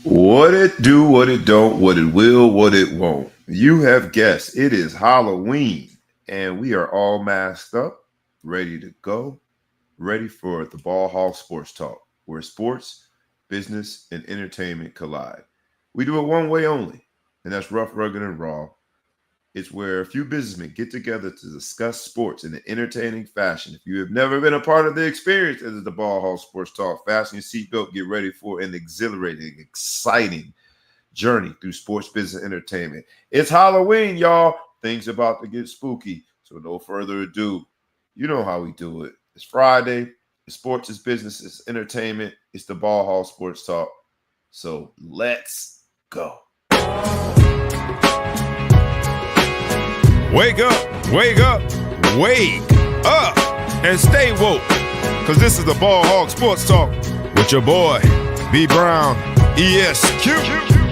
What it do, what it don't, what it will, what it won't. You have guessed it is Halloween, and we are all masked up, ready to go, ready for the Ball Hall Sports Talk, where sports, business, and entertainment collide. We do it one way only, and that's rough, rugged, and raw. It's where a few businessmen get together to discuss sports in an entertaining fashion. If you have never been a part of the experience, this is the Ball Hall Sports Talk. Fasten your seatbelt, get ready for an exhilarating, exciting journey through sports, business, and entertainment. It's Halloween, y'all. Things about to get spooky. So no further ado. You know how we do it. It's Friday. It's sports, it's business, it's entertainment. It's the Ball Hall Sports Talk. So let's go. Wake up, wake up, wake up, and stay woke. Cause this is the Ball Hog Sports Talk with your boy, B Brown, ESQ,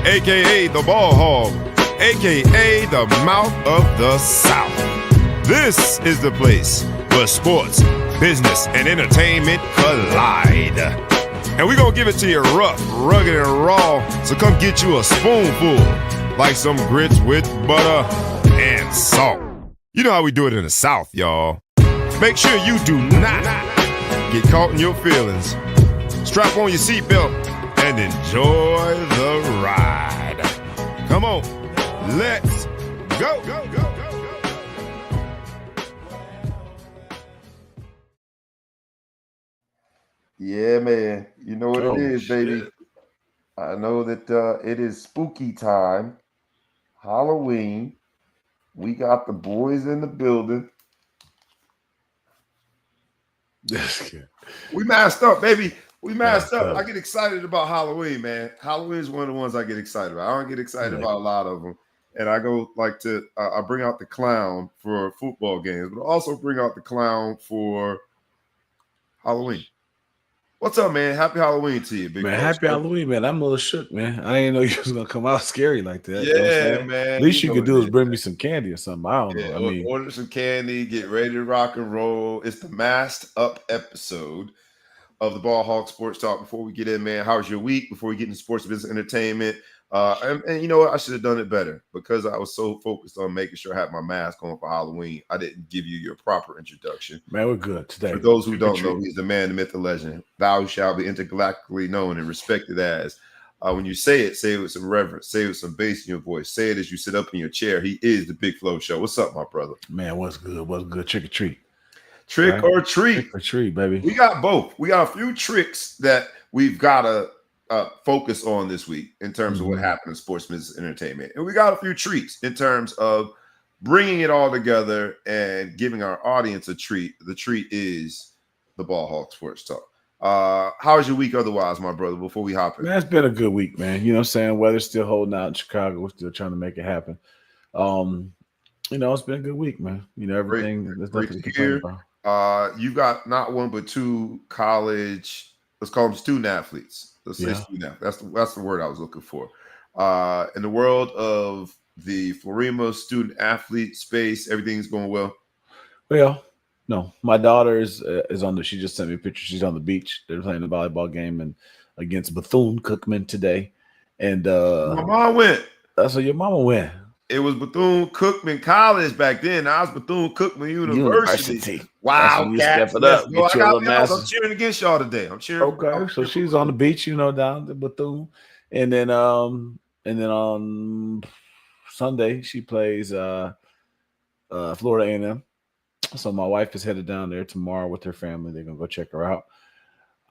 aka the Ball Hog, aka the Mouth of the South. This is the place where sports, business, and entertainment collide. And we're gonna give it to you rough, rugged, and raw. So come get you a spoonful, like some grits with butter and salt. You know how we do it in the South, y'all. Make sure you do not get caught in your feelings. Strap on your seatbelt and enjoy the ride. Come on, let's go. Yeah, man. You know what it is, baby. Shit. I know that it is spooky time. Halloween. We got the boys in the building. We masked up, baby. We masked up. I get excited about Halloween, man. Halloween is one of the ones I get excited about. I don't get excited about a lot of them. And I go like to, I bring out the clown for football games, but I also bring out the clown for Halloween. What's up, man? Happy Halloween to you, big man. Coach. Happy Halloween, man. I'm a little shook, man. I didn't know you was gonna come out scary like that. Yeah, you know what I'm saying? man. At least you know could what do it is bring me some candy or something. I don't know. I mean, order some candy, get ready to rock and roll. It's the masked up episode of the Ball Hawk Sports Talk. Before we get in, man, how was your week? Before we get into sports business entertainment, and you know what? I should have done it better because I was so focused on making sure I had my mask on for Halloween. I didn't give you your proper introduction. man, we're good today. For those who don't know, he's the man, the myth, the legend. Thou shall be intergalactically known and respected as. When you say it with some reverence. Say it with some bass in your voice. Say it as you sit up in your chair. He is the Big Flow Show. What's up, my brother? Man, what's good? What's good? Trick or treat. Trick or treat. Trick or treat, baby. We got both. We got a few tricks that we've got to focus on this week in terms of what happened in sports, business, entertainment. And we got a few treats in terms of bringing it all together and giving our audience a treat. The treat is the Ball Hawk Sports Talk. How's your week otherwise, my brother, before we hop in? Man, it's been a good week, man. You know what I'm saying? Weather's still holding out in Chicago. We're still trying to make it happen. You know, it's been a good week, man. You know, everything there's nothing to complain about. You've got not one but two college, let's call them student athletes. Let's say student athletes. That's the word I was looking for. In the world of the Florima student athlete space, everything's going well. Well, no, my daughter is on the. She just sent me a picture. She's on the beach. They're playing a volleyball game and against Bethune-Cookman today. And my mom went. So your mama went. It was Bethune-Cookman College back then. Now it's Bethune-Cookman University. Wow, step it up. I'm cheering against y'all today. I'm cheering. Okay, so she's on the beach, you know, down at Bethune, and then on Sunday she plays Florida A&M. So my wife is headed down there tomorrow with her family. They're gonna go check her out.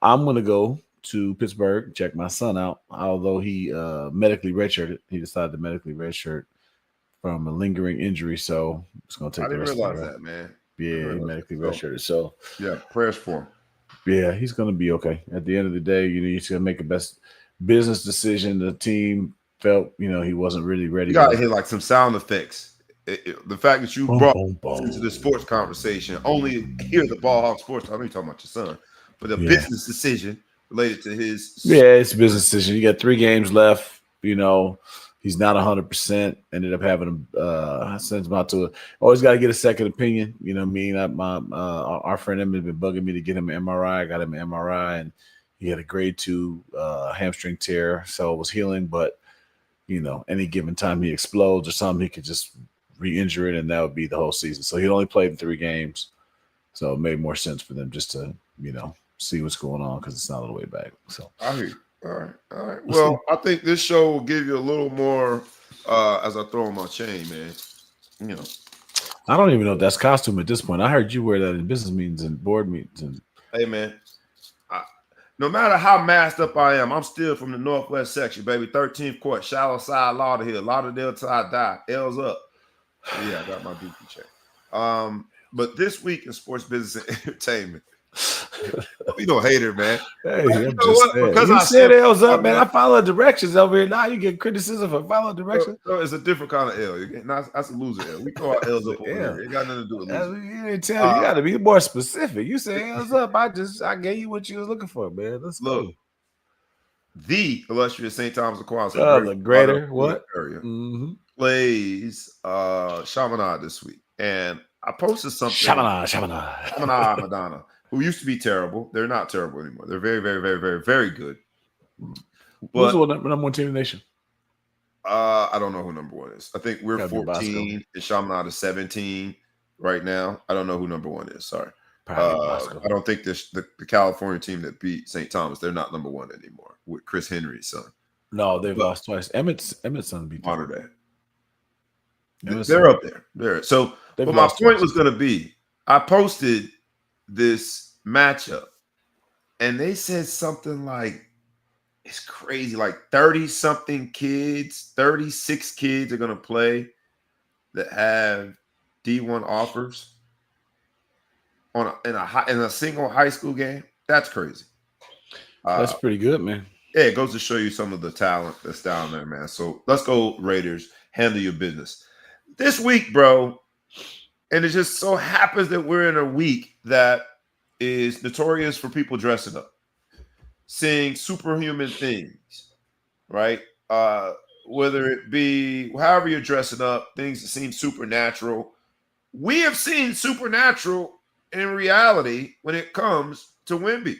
I'm gonna go to Pittsburgh, check my son out. Although he medically redshirted, he decided to medically redshirt from a lingering injury. So it's gonna take. I didn't realize that, man. Yeah, he medically redshirted. So yeah, prayers for him. Yeah, he's gonna be okay. At the end of the day, you know, he's gonna make a best business decision. The team felt, you know, he wasn't really ready. You gotta hear like some sound effects. The fact that you brought into the sports conversation, only hear the Ball Hawk Sports. I know you're talking about your son, but a business decision related to his. Yeah, it's a business decision. You got 3 games left. You know, he's not 100%. Ended up having a sends him out to. Always got to get a second opinion. You know what I mean? Our friend Emma has been bugging me to get him an MRI. I got him an MRI, and He had a grade 2 hamstring tear, so it was healing. But any given time he explodes or something, he could just re-injure it, and that would be the whole season. So he only played in 3 games, so it made more sense for them just to see what's going on because it's not all the way back. So I hear you. All right. Well, I think this show will give you a little more as I throw on my chain, man. I don't even know if that's costume at this point. I heard you wear that in business meetings and board meetings. And hey, man, no matter how masked up I am, I'm still from the Northwest section, baby. 13th court, shallow side, Lauderdale till I die. L's up. Yeah, I got my Dookie check. But this week in sports, business, and entertainment, we no hater, man. Hey, I'm just saying. Because you said L's up, man. I follow directions over here. Now you get criticism for following directions. No, it's a different kind of L. That's a loser L. We throw our L's up over here. It got nothing to do with losing. You didn't tell. You got to be more specific. You said L's up. I gave you what you was looking for, man. Let's look. Go. The illustrious St. Thomas Aquinas, the greater what area, plays Chaminade this week, and I posted something. Chaminade Madonna, who used to be terrible. They're not terrible anymore. They're very, very, very, very, very good. Who's the number 1 team in the nation? I don't know who number 1 is. I think we're 14 and Chaminade is 17 right now. I don't know who number 1 is. Sorry. I don't think the California team that beat St. Thomas, they're not number 1 anymore with Chris Henry's son. No, they've lost twice. Emmett's son beat Modern Day. They're up there. So but my point was going to be, I posted this matchup and they said something like, it's crazy, like 30-something kids, 36 kids are going to play that have D1 offers in a single high school game. That's crazy. That's pretty good, man. Yeah, it goes to show you some of the talent that's down there, man. So let's go, Raiders. Handle your business. This week, bro, and it just so happens that we're in a week that is notorious for people dressing up, seeing superhuman things, right? Whether it be however you're dressing up, things that seem supernatural. We have seen supernatural in reality when it comes to Wemby.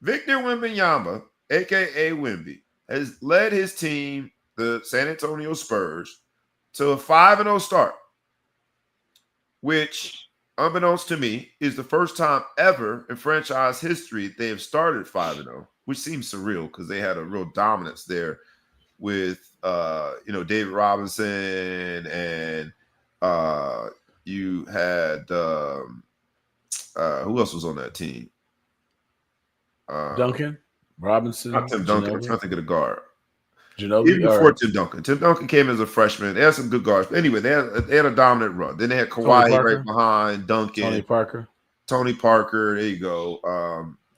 Victor Wembanyama, a.k.a. Wemby, has led his team, the San Antonio Spurs, to a 5-0 start, which, unbeknownst to me, is the first time ever in franchise history they have started 5-0, which seems surreal because they had a real dominance there with, David Robinson, and you had who else was on that team? Duncan Robinson. Not Tim Duncan. I'm trying to think of the guard. Ginobili, even before Tim Duncan. Tim Duncan came as a freshman. They had some good guards. But anyway, they had a dominant run. Then they had Kawhi right behind Duncan. Tony Parker. There you go.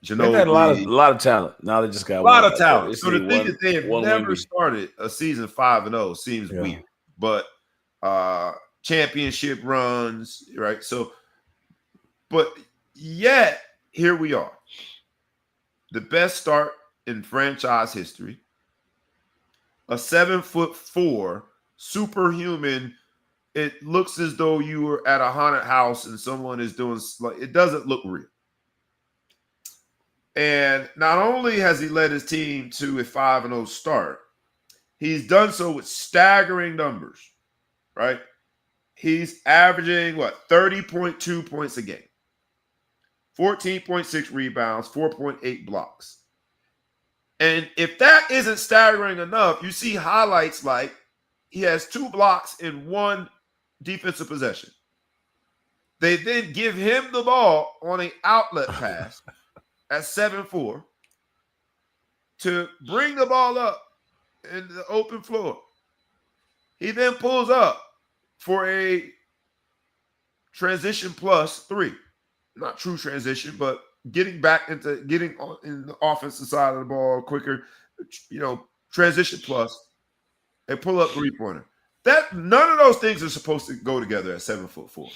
Ginobili. They had a lot of talent. Now they just got a lot of talent. So the thing that they have never started a season 5-0 seems weird. But championship runs, right? So, but yet here we are. The best start in franchise history. A 7'4" superhuman. It looks as though you were at a haunted house and someone is doing like it doesn't look real. And not only has he led his team to a 5-0 start, he's done so with staggering numbers, right? He's averaging 30.2 points a game, 14.6 rebounds, 4.8 blocks. And if that isn't staggering enough, you see highlights like he has 2 blocks in 1 defensive possession. They then give him the ball on an outlet pass at 7'4" to bring the ball up in the open floor. He then pulls up for a transition plus 3. Not true transition, but getting on in the offensive side of the ball quicker, transition plus, a pull-up 3-pointer. That none of those things are supposed to go together at 7'4".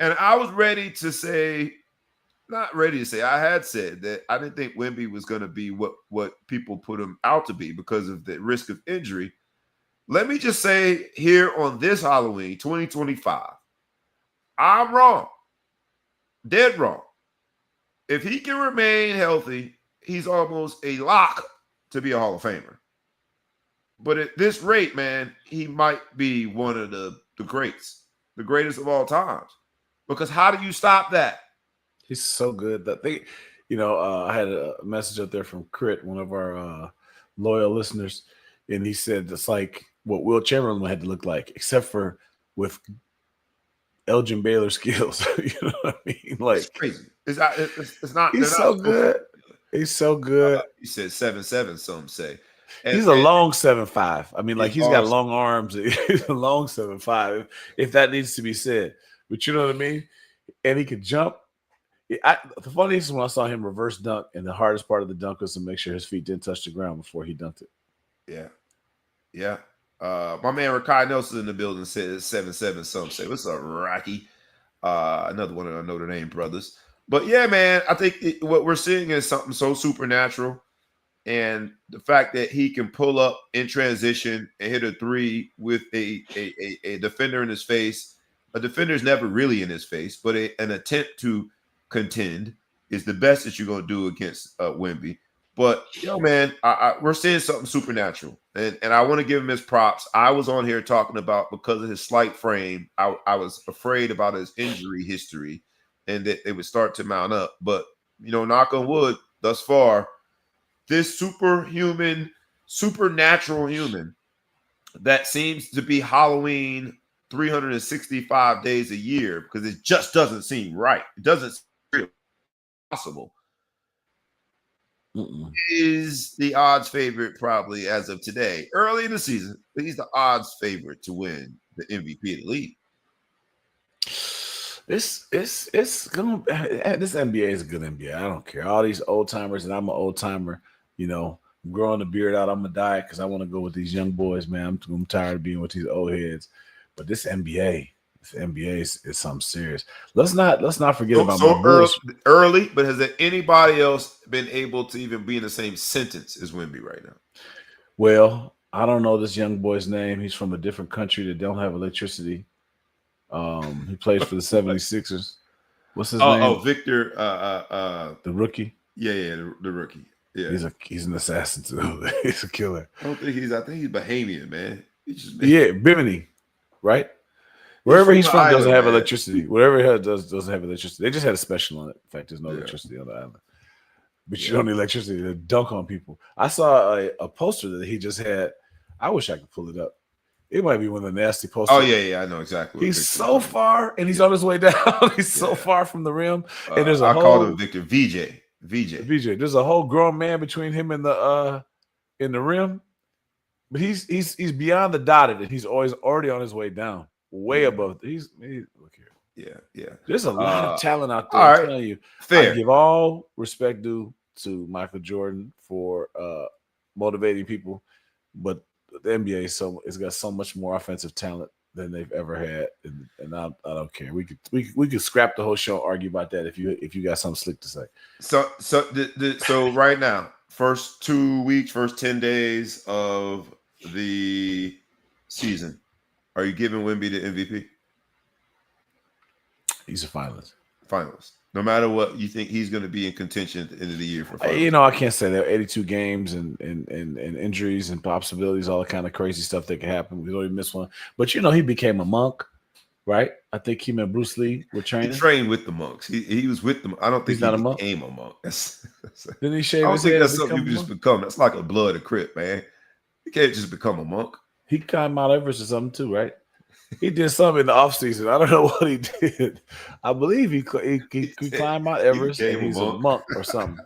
And I was I had said that I didn't think Wemby was going to be what people put him out to be because of the risk of injury. Let me just say here on this Halloween, 2025, I'm wrong. Dead wrong. If he can remain healthy he's almost a lock to be a Hall of Famer. But at this rate, man, he might be one of the greats, the greatest of all times. Because how do you stop that? He's so good that they, I had a message up there from Crit, one of our loyal listeners, and he said it's like what Will Chamberlain had to look like, except for with Elgin Baylor skills. You know what I mean? Like, it's crazy. It's not. He's so good. He's so good. He said 7'7", some say. He's a long 7'5". I mean, like he's got awesome. long arms. He's a long 7'5", if that needs to be said. But you know what I mean? And he could jump. The funniest is when I saw him reverse dunk, and the hardest part of the dunk was to make sure his feet didn't touch the ground before he dunked it. Yeah. My man Rakai Nelson in the building said it's 7'7", some say. What's up, Rocky? Another one of our Notre Dame brothers. But yeah, man, I think what we're seeing is something so supernatural. And the fact that he can pull up in transition and hit a three with a defender in his face. A defender's never really in his face, but an attempt to contend is the best that you're going to do against Wemby. But, man, we're seeing something supernatural. And I want to give him his props. I was on here talking about, because of his slight frame, I was afraid about his injury history and that they would start to mount up. But, knock on wood, thus far, this superhuman, supernatural human that seems to be Halloween 365 days a year, because it just doesn't seem right. It doesn't seem possible. Is the odds favorite probably as of today, early in the season, but he's the odds favorite to win the MVP of the league. This NBA is a good NBA. I don't care. All these old timers, and I'm an old timer, growing the beard out. I'm gonna diet because I want to go with these young boys, man. I'm tired of being with these old heads. But this NBA is something serious. Let's not forget about my boys. Early, but has anybody else been able to even be in the same sentence as Wemby right now? Well, I don't know this young boy's name. He's from a different country that don't have electricity. He plays for the 76ers. What's his name? Oh, Victor, the rookie. Yeah, the rookie. Yeah, he's an assassin too. He's a killer. I think he's Bahamian, man. Bimini, right? Wherever he's from doesn't have electricity. Whatever he doesn't have electricity. They just had a special on it. In fact, there's no electricity on the island. But you don't need electricity to dunk on people. I saw a poster that he just had. I wish I could pull it up. It might be one of the nasty posters. Oh, yeah, I know exactly. He's so far, and he's on his way down. He's so far from the rim. And there's I called him Victor VJ. There's a whole grown man between him and the rim. But he's beyond the dotted, and he's already on his way down. Way above. Look here. Yeah. There's a lot of talent out there. I'm telling you. Fair. I give all respect due to Michael Jordan for motivating people, but the NBA it's got so much more offensive talent than they've ever had, and I don't care. We could scrap the whole show and argue about that if you got something slick to say. So right now, first 2 weeks, first 10 days of the season. Are you giving Wemby the MVP? He's a finalist. No matter what, you think he's going to be in contention at the end of the year for finals? I can't say that. 82 games and injuries and possibilities, all the kind of crazy stuff that can happen. We don't even miss one. But, he became a monk, right? I think him and Bruce Lee were training. He trained with the monks. He was with them. I don't think he became a monk. Didn't he shave his head? I don't think that's and something you can just become. That's like a blood of crip, man. You can't just become a monk. He climbed Mount Everest or something too, right? He did something in the offseason. I don't know what he did. I believe he climbed Mount Everest and he's a monk or something.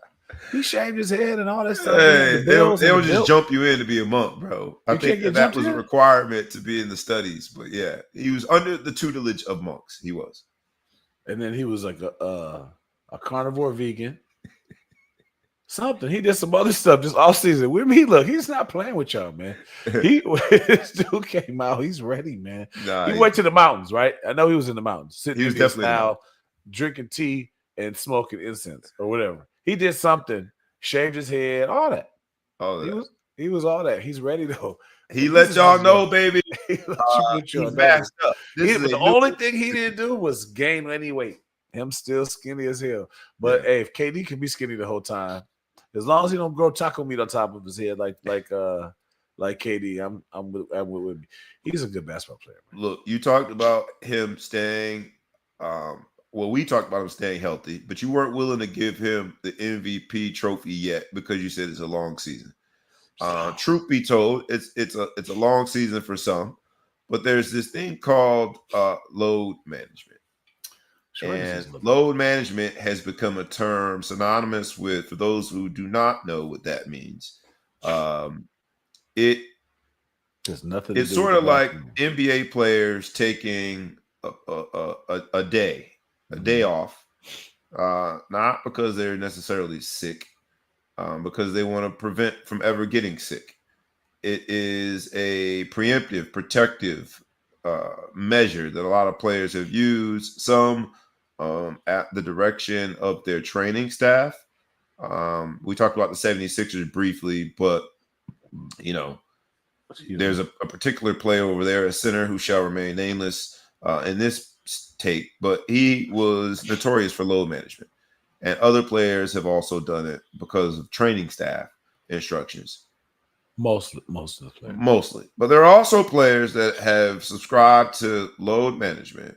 He shaved his head and all that stuff. Hey, they'll just jump you in to be a monk, bro. I think that was a requirement to be in the studies. But yeah, he was under the tutelage of monks. He was. And then he was like a carnivore vegan. Something. He did some other stuff this offseason. With me, look, he's not playing with y'all, man. This dude came out. He's ready, man. He went to the mountains, right? I know he was in the mountains, sitting in his style, drinking tea and smoking incense or whatever. He did something, shaved his head, all that. He was all that. He's ready though. He let y'all know, baby. He's backed up. The only thing he didn't do was gain any weight. Him still skinny as hell. But hey, if KD can be skinny the whole time, As long as he don't grow taco meat on top of his head like KD, I'm with Wemby. He's a good basketball player, man. Look, you talked about him staying. Well, we talked about him staying healthy, but you weren't willing to give him the MVP trophy yet because you said it's a long season. Truth be told, it's a long season for some, but there's this thing called load management. And load management has become a term synonymous with, for those who do not know what that means, there's nothing. It's sort of like NBA players taking a day off, not because they're necessarily sick, because they want to prevent from ever getting sick. It is a preemptive, protective measure that a lot of players have used. Some at the direction of their training staff. We talked about the 76ers briefly, but there's a particular player over there, a center who shall remain nameless in this tape, but he was notorious for load management. And other players have also done it because of training staff instructions. Most of the players. Mostly. But there are also players that have subscribed to load management,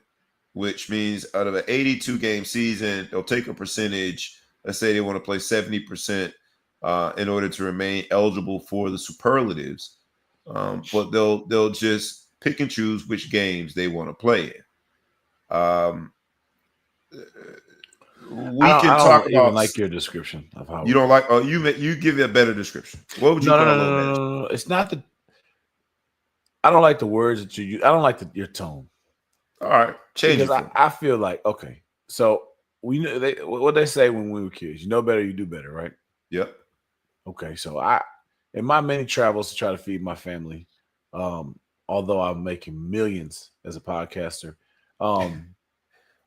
which means out of an 82-game season, they'll take a percentage. Let's say they want to play 70% in order to remain eligible for the superlatives. But they'll just pick and choose which games they want to play in. I don't even like your description of how you don't like. Oh, you give it a better description. What would you call load management? No. It's not the. I don't like the words that you use. I don't like your tone. All right, change because it. I feel like okay. So we know what they say when we were kids. You know better, you do better, right? Yep. Okay, so in my many travels to try to feed my family, although I'm making millions as a podcaster, on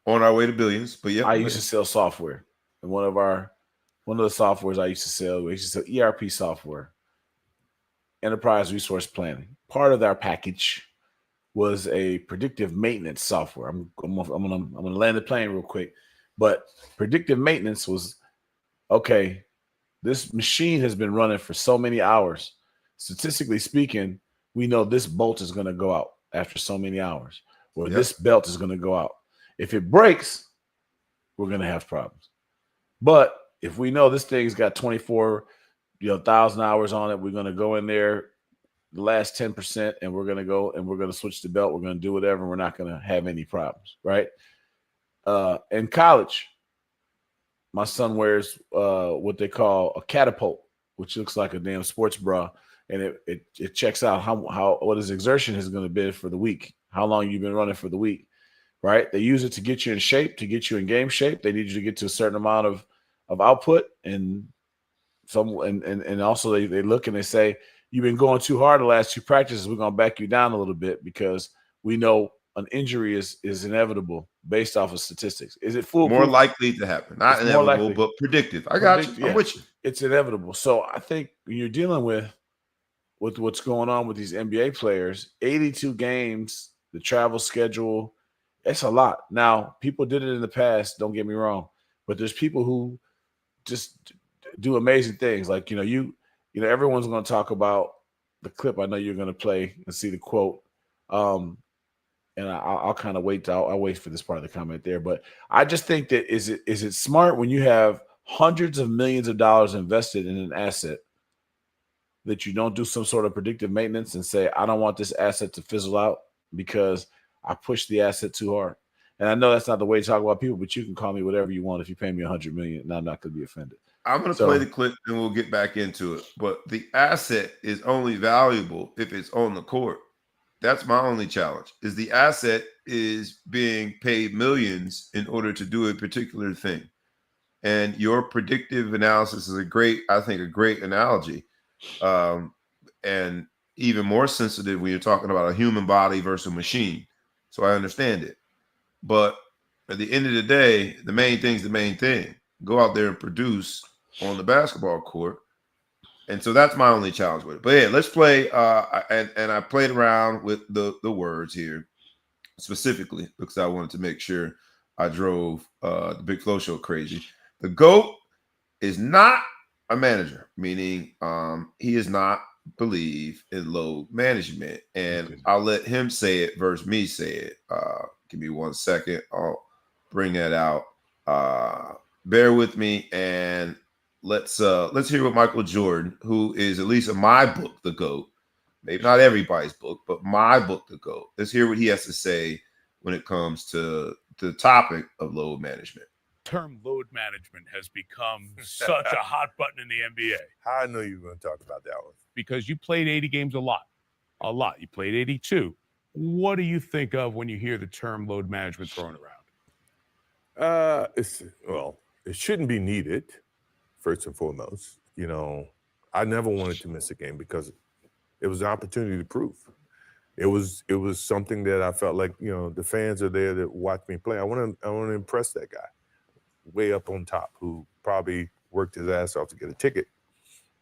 our way to billions, but yeah, I used to sell software, and one of the softwares I used to sell, we used to sell ERP software, enterprise resource planning. Part of our package was a predictive maintenance software. I'm gonna land the plane real quick, but predictive maintenance was okay. This machine has been running for so many hours. Statistically speaking, we know this bolt is going to go out after so many hours, or this belt is going to go out. If it breaks, we're going to have problems. But if we know this thing's got 24,000 hours on it, we're going to go in there the last 10%, and we're going to go and we're going to switch the belt. We're going to do whatever, and we're not going to have any problems, right? In college, my son wears what they call a catapult, which looks like a damn sports bra, and it checks out how what his exertion is going to be for the week, how long you've been running for the week, right? They use it to get you in shape, to get you in game shape. They need you to get to a certain amount of output, and also they look and they say, you've been going too hard the last two practices. We're going to back you down a little bit because we know an injury is inevitable based off of statistics. Is it foolproof? More likely to happen. Not it's inevitable, but predictive. I got you. I'm with you. It's inevitable. So I think when you're dealing with what's going on with these NBA players, 82 games, the travel schedule, it's a lot. Now, people did it in the past, don't get me wrong, but there's people who just do amazing things. Like, everyone's going to talk about the clip I know you're going to play and see the quote. And I'll kind of wait. I'll wait for this part of the comment there. But I just think that is it smart when you have hundreds of millions of dollars invested in an asset that you don't do some sort of predictive maintenance and say, I don't want this asset to fizzle out because I pushed the asset too hard. And I know that's not the way to talk about people, but you can call me whatever you want if you pay me $100 million, and I'm not going to be offended. I'm going to play the clip and we'll get back into it. But the asset is only valuable if it's on the court. That's my only challenge, is the asset is being paid millions in order to do a particular thing. And your predictive analysis is a great analogy. And even more sensitive when you're talking about a human body versus a machine. So I understand it. But at the end of the day, the main thing is the main thing. Go out there and produce on the basketball court. And so that's my only challenge with it. But yeah, let's play. And I played around with the words here specifically because I wanted to make sure I drove the Big Flow Show crazy. The GOAT is not a manager, meaning he does not believe in load management. And I'll let him say it versus me say it. Give me 1 second. I'll bring that out. Bear with me, and let's hear what Michael Jordan, who is at least in my book the GOAT, maybe not everybody's book, but my book the GOAT. Let's hear what he has to say when it comes to the topic of load management. Term load management has become such a hot button in the NBA. How I know you were going to talk about that one? Because you played 80 games a lot. You played 82. What do you think of when you hear the term load management thrown around? It shouldn't be needed, first and foremost. You know, I never wanted to miss a game because it was an opportunity to prove. It was something that I felt like, you know, the fans are there to watch me play. I want to impress that guy way up on top who probably worked his ass off to get a ticket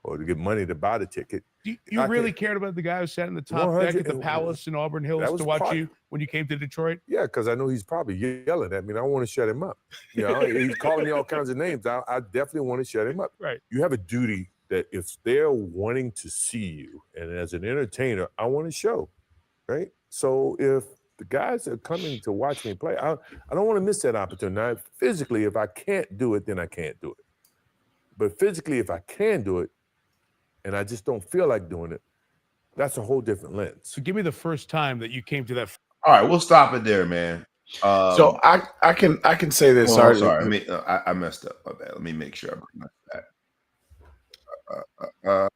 or to get money to buy the ticket. You really cared about the guy who sat in the top deck at the Palace in Auburn Hills to watch you when you came to Detroit? Yeah, because I know he's probably yelling at me. I want to shut him up. You know, he's calling me all kinds of names. I definitely want to shut him up. Right. You have a duty that if they're wanting to see you, and as an entertainer, I want to show, right? So if the guys are coming to watch me play, I don't want to miss that opportunity. Now, physically, if I can't do it, then I can't do it. But physically, if I can do it, and I just don't feel like doing it, that's a whole different lens. So give me the first time that you came to that. All right, we'll stop it there, man. So I can say this. Well, sorry. I mean, I messed up. My bad. Let me make sure I bring that back.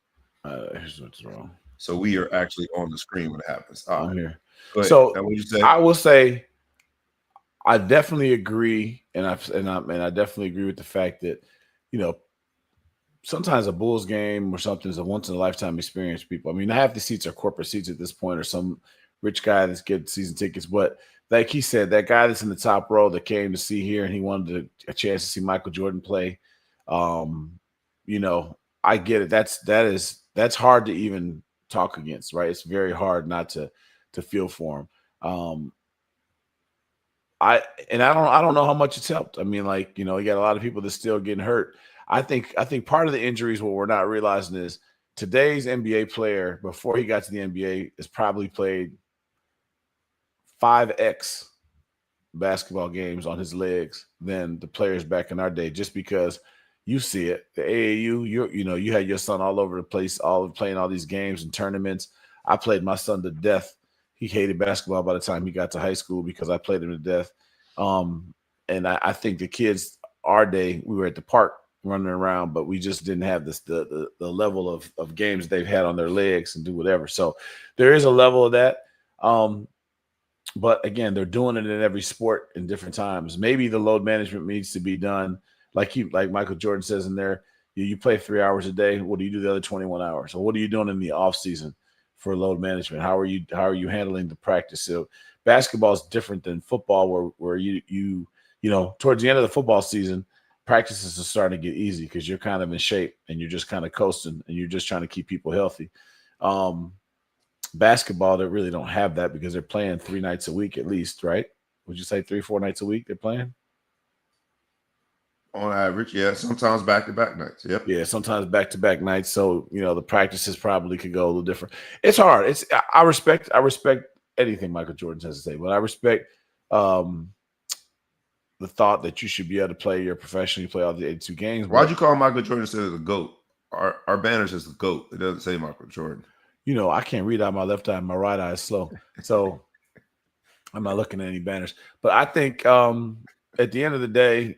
Here's what's wrong. So we are actually on the screen when it happens. I'm here. So what you say? I will say, I definitely agree, and I definitely agree with the fact that, you know, sometimes a Bulls game or something is a once in a lifetime experience for people. I mean, half the seats are corporate seats at this point, or some rich guy that's getting season tickets. But like he said, that guy that's in the top row that came to see here and he wanted a chance to see Michael Jordan play. You know, I get it. That's hard to even talk against, right? It's very hard not to feel for him. I don't know how much it's helped. I mean, like, you know, you got a lot of people that's still getting hurt. I think part of the injuries, what we're not realizing is today's NBA player, before he got to the NBA, has probably played 5x basketball games on his legs than the players back in our day, just because you see it. The AAU, you had your son all over the place, playing all these games and tournaments. I played my son to death. He hated basketball by the time he got to high school because I played him to death. And I think the kids, our day, we were at the park running around, but we just didn't have the level of games they've had on their legs and do whatever. So there is a level of that. But again, they're doing it in every sport in different times. Maybe the load management needs to be done like Michael Jordan says in there. You play 3 hours a day. What do you do the other 21 hours? So what are you doing in the off season for load management? How are you handling the practice? So basketball is different than football, where you know, towards the end of the football season, practices are starting to get easy because you're kind of in shape and you're just kind of coasting and you're just trying to keep people healthy. Basketball, they really don't have that because they're playing 3 nights a week at least, right? Would you say 3-4 nights a week they're playing? On average, yeah. Sometimes back-to-back nights. Yep. Yeah, sometimes back-to-back nights. So, you know, the practices probably could go a little different. It's hard. I respect anything Michael Jordan has to say, but I respect the thought that you should be able to play your professionally, play all the 82 games. Why'd you call Michael Jordan instead of the GOAT? Our banner says the GOAT. It doesn't say Michael Jordan. You know, I can't read out my left eye. My right eye is slow. So I'm not looking at any banners. But I think at the end of the day,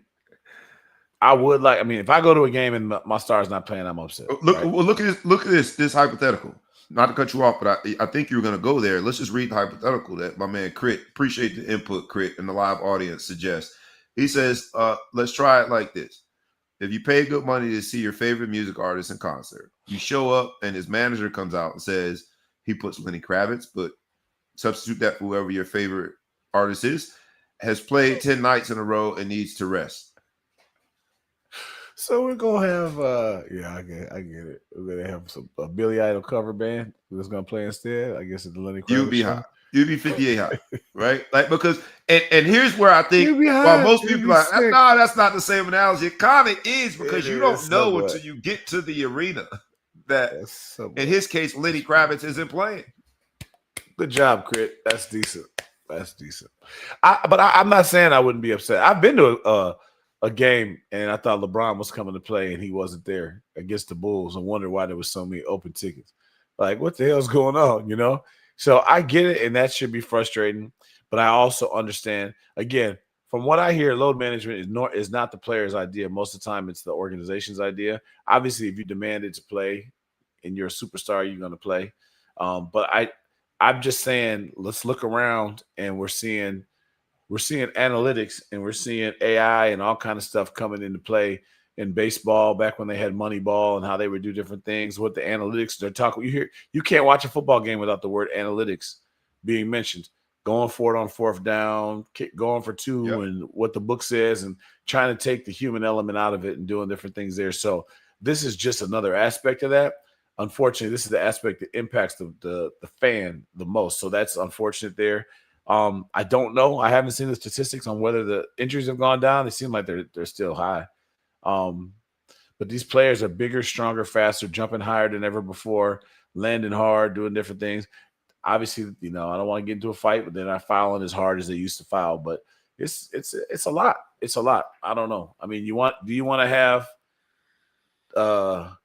if I go to a game and my star's not playing, I'm upset. Look at this hypothetical. Not to cut you off, but I think you were going to go there. Let's just read the hypothetical that my man Crit, appreciate the input, Crit, and the live audience suggests. He says, let's try it like this. If you pay good money to see your favorite music artist in concert, you show up and his manager comes out and says he puts Lenny Kravitz, but substitute that for whoever your favorite artist is, has played 10 nights in a row and needs to rest. So we're gonna have I get it. We're gonna have a Billy Idol cover band who's gonna play instead. I guess it's the Lenny Kravitz. You'd be You'd be 58 high, right? Like because and here's where I think You'd be while high. most You'd people be are like, sick. no, that's not the same analogy. It kind of is because It you is don't know somewhat. until you get to the arena that That's somewhat. in his case, Lenny Kravitz isn't playing. Good job, Crit. That's decent. That's decent. I'm not saying I wouldn't be upset. I've been to a game and I thought LeBron was coming to play and he wasn't there against the Bulls and wondered why there was so many open tickets. Like, what the hell's going on? You know? So I get it, and that should be frustrating. But I also understand, again, from what I hear, load management is not the player's idea. Most of the time, it's the organization's idea. Obviously, if you demanded to play and you're a superstar, you're going to play. But I'm just saying, let's look around, and we're seeing analytics and we're seeing AI and all kind of stuff coming into play in baseball back when they had Moneyball and how they would do different things. What the analytics they're talking, you can't watch a football game without the word analytics being mentioned. Going for it on fourth down, going for two, and what the book says, and trying to take the human element out of it and doing different things there. So this is just another aspect of that. Unfortunately, this is the aspect that impacts the fan the most. So that's unfortunate there. I don't know. I haven't seen the statistics on whether the injuries have gone down. They seem like they're still high. But these players are bigger, stronger, faster, jumping higher than ever before, landing hard, doing different things. Obviously, I don't want to get into a fight, but they're not fouling as hard as they used to foul. But it's a lot. It's a lot. I don't know. I mean, do you want to have a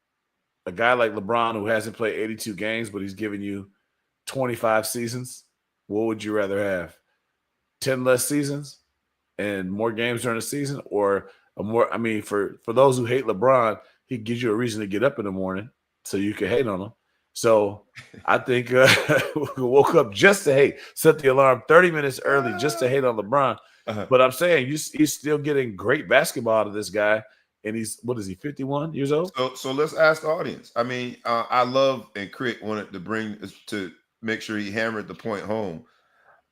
guy like LeBron who hasn't played 82 games, but he's given you 25 seasons? What would you rather have? 10 less seasons and more games during the season, or for those who hate LeBron, he gives you a reason to get up in the morning so you can hate on him. So I think we woke up just to hate, set the alarm 30 minutes early just to hate on LeBron. But I'm saying he's still getting great basketball out of this guy. And he's, 51 years old? So let's ask the audience. I mean, I love, and Crit wanted to make sure he hammered the point home.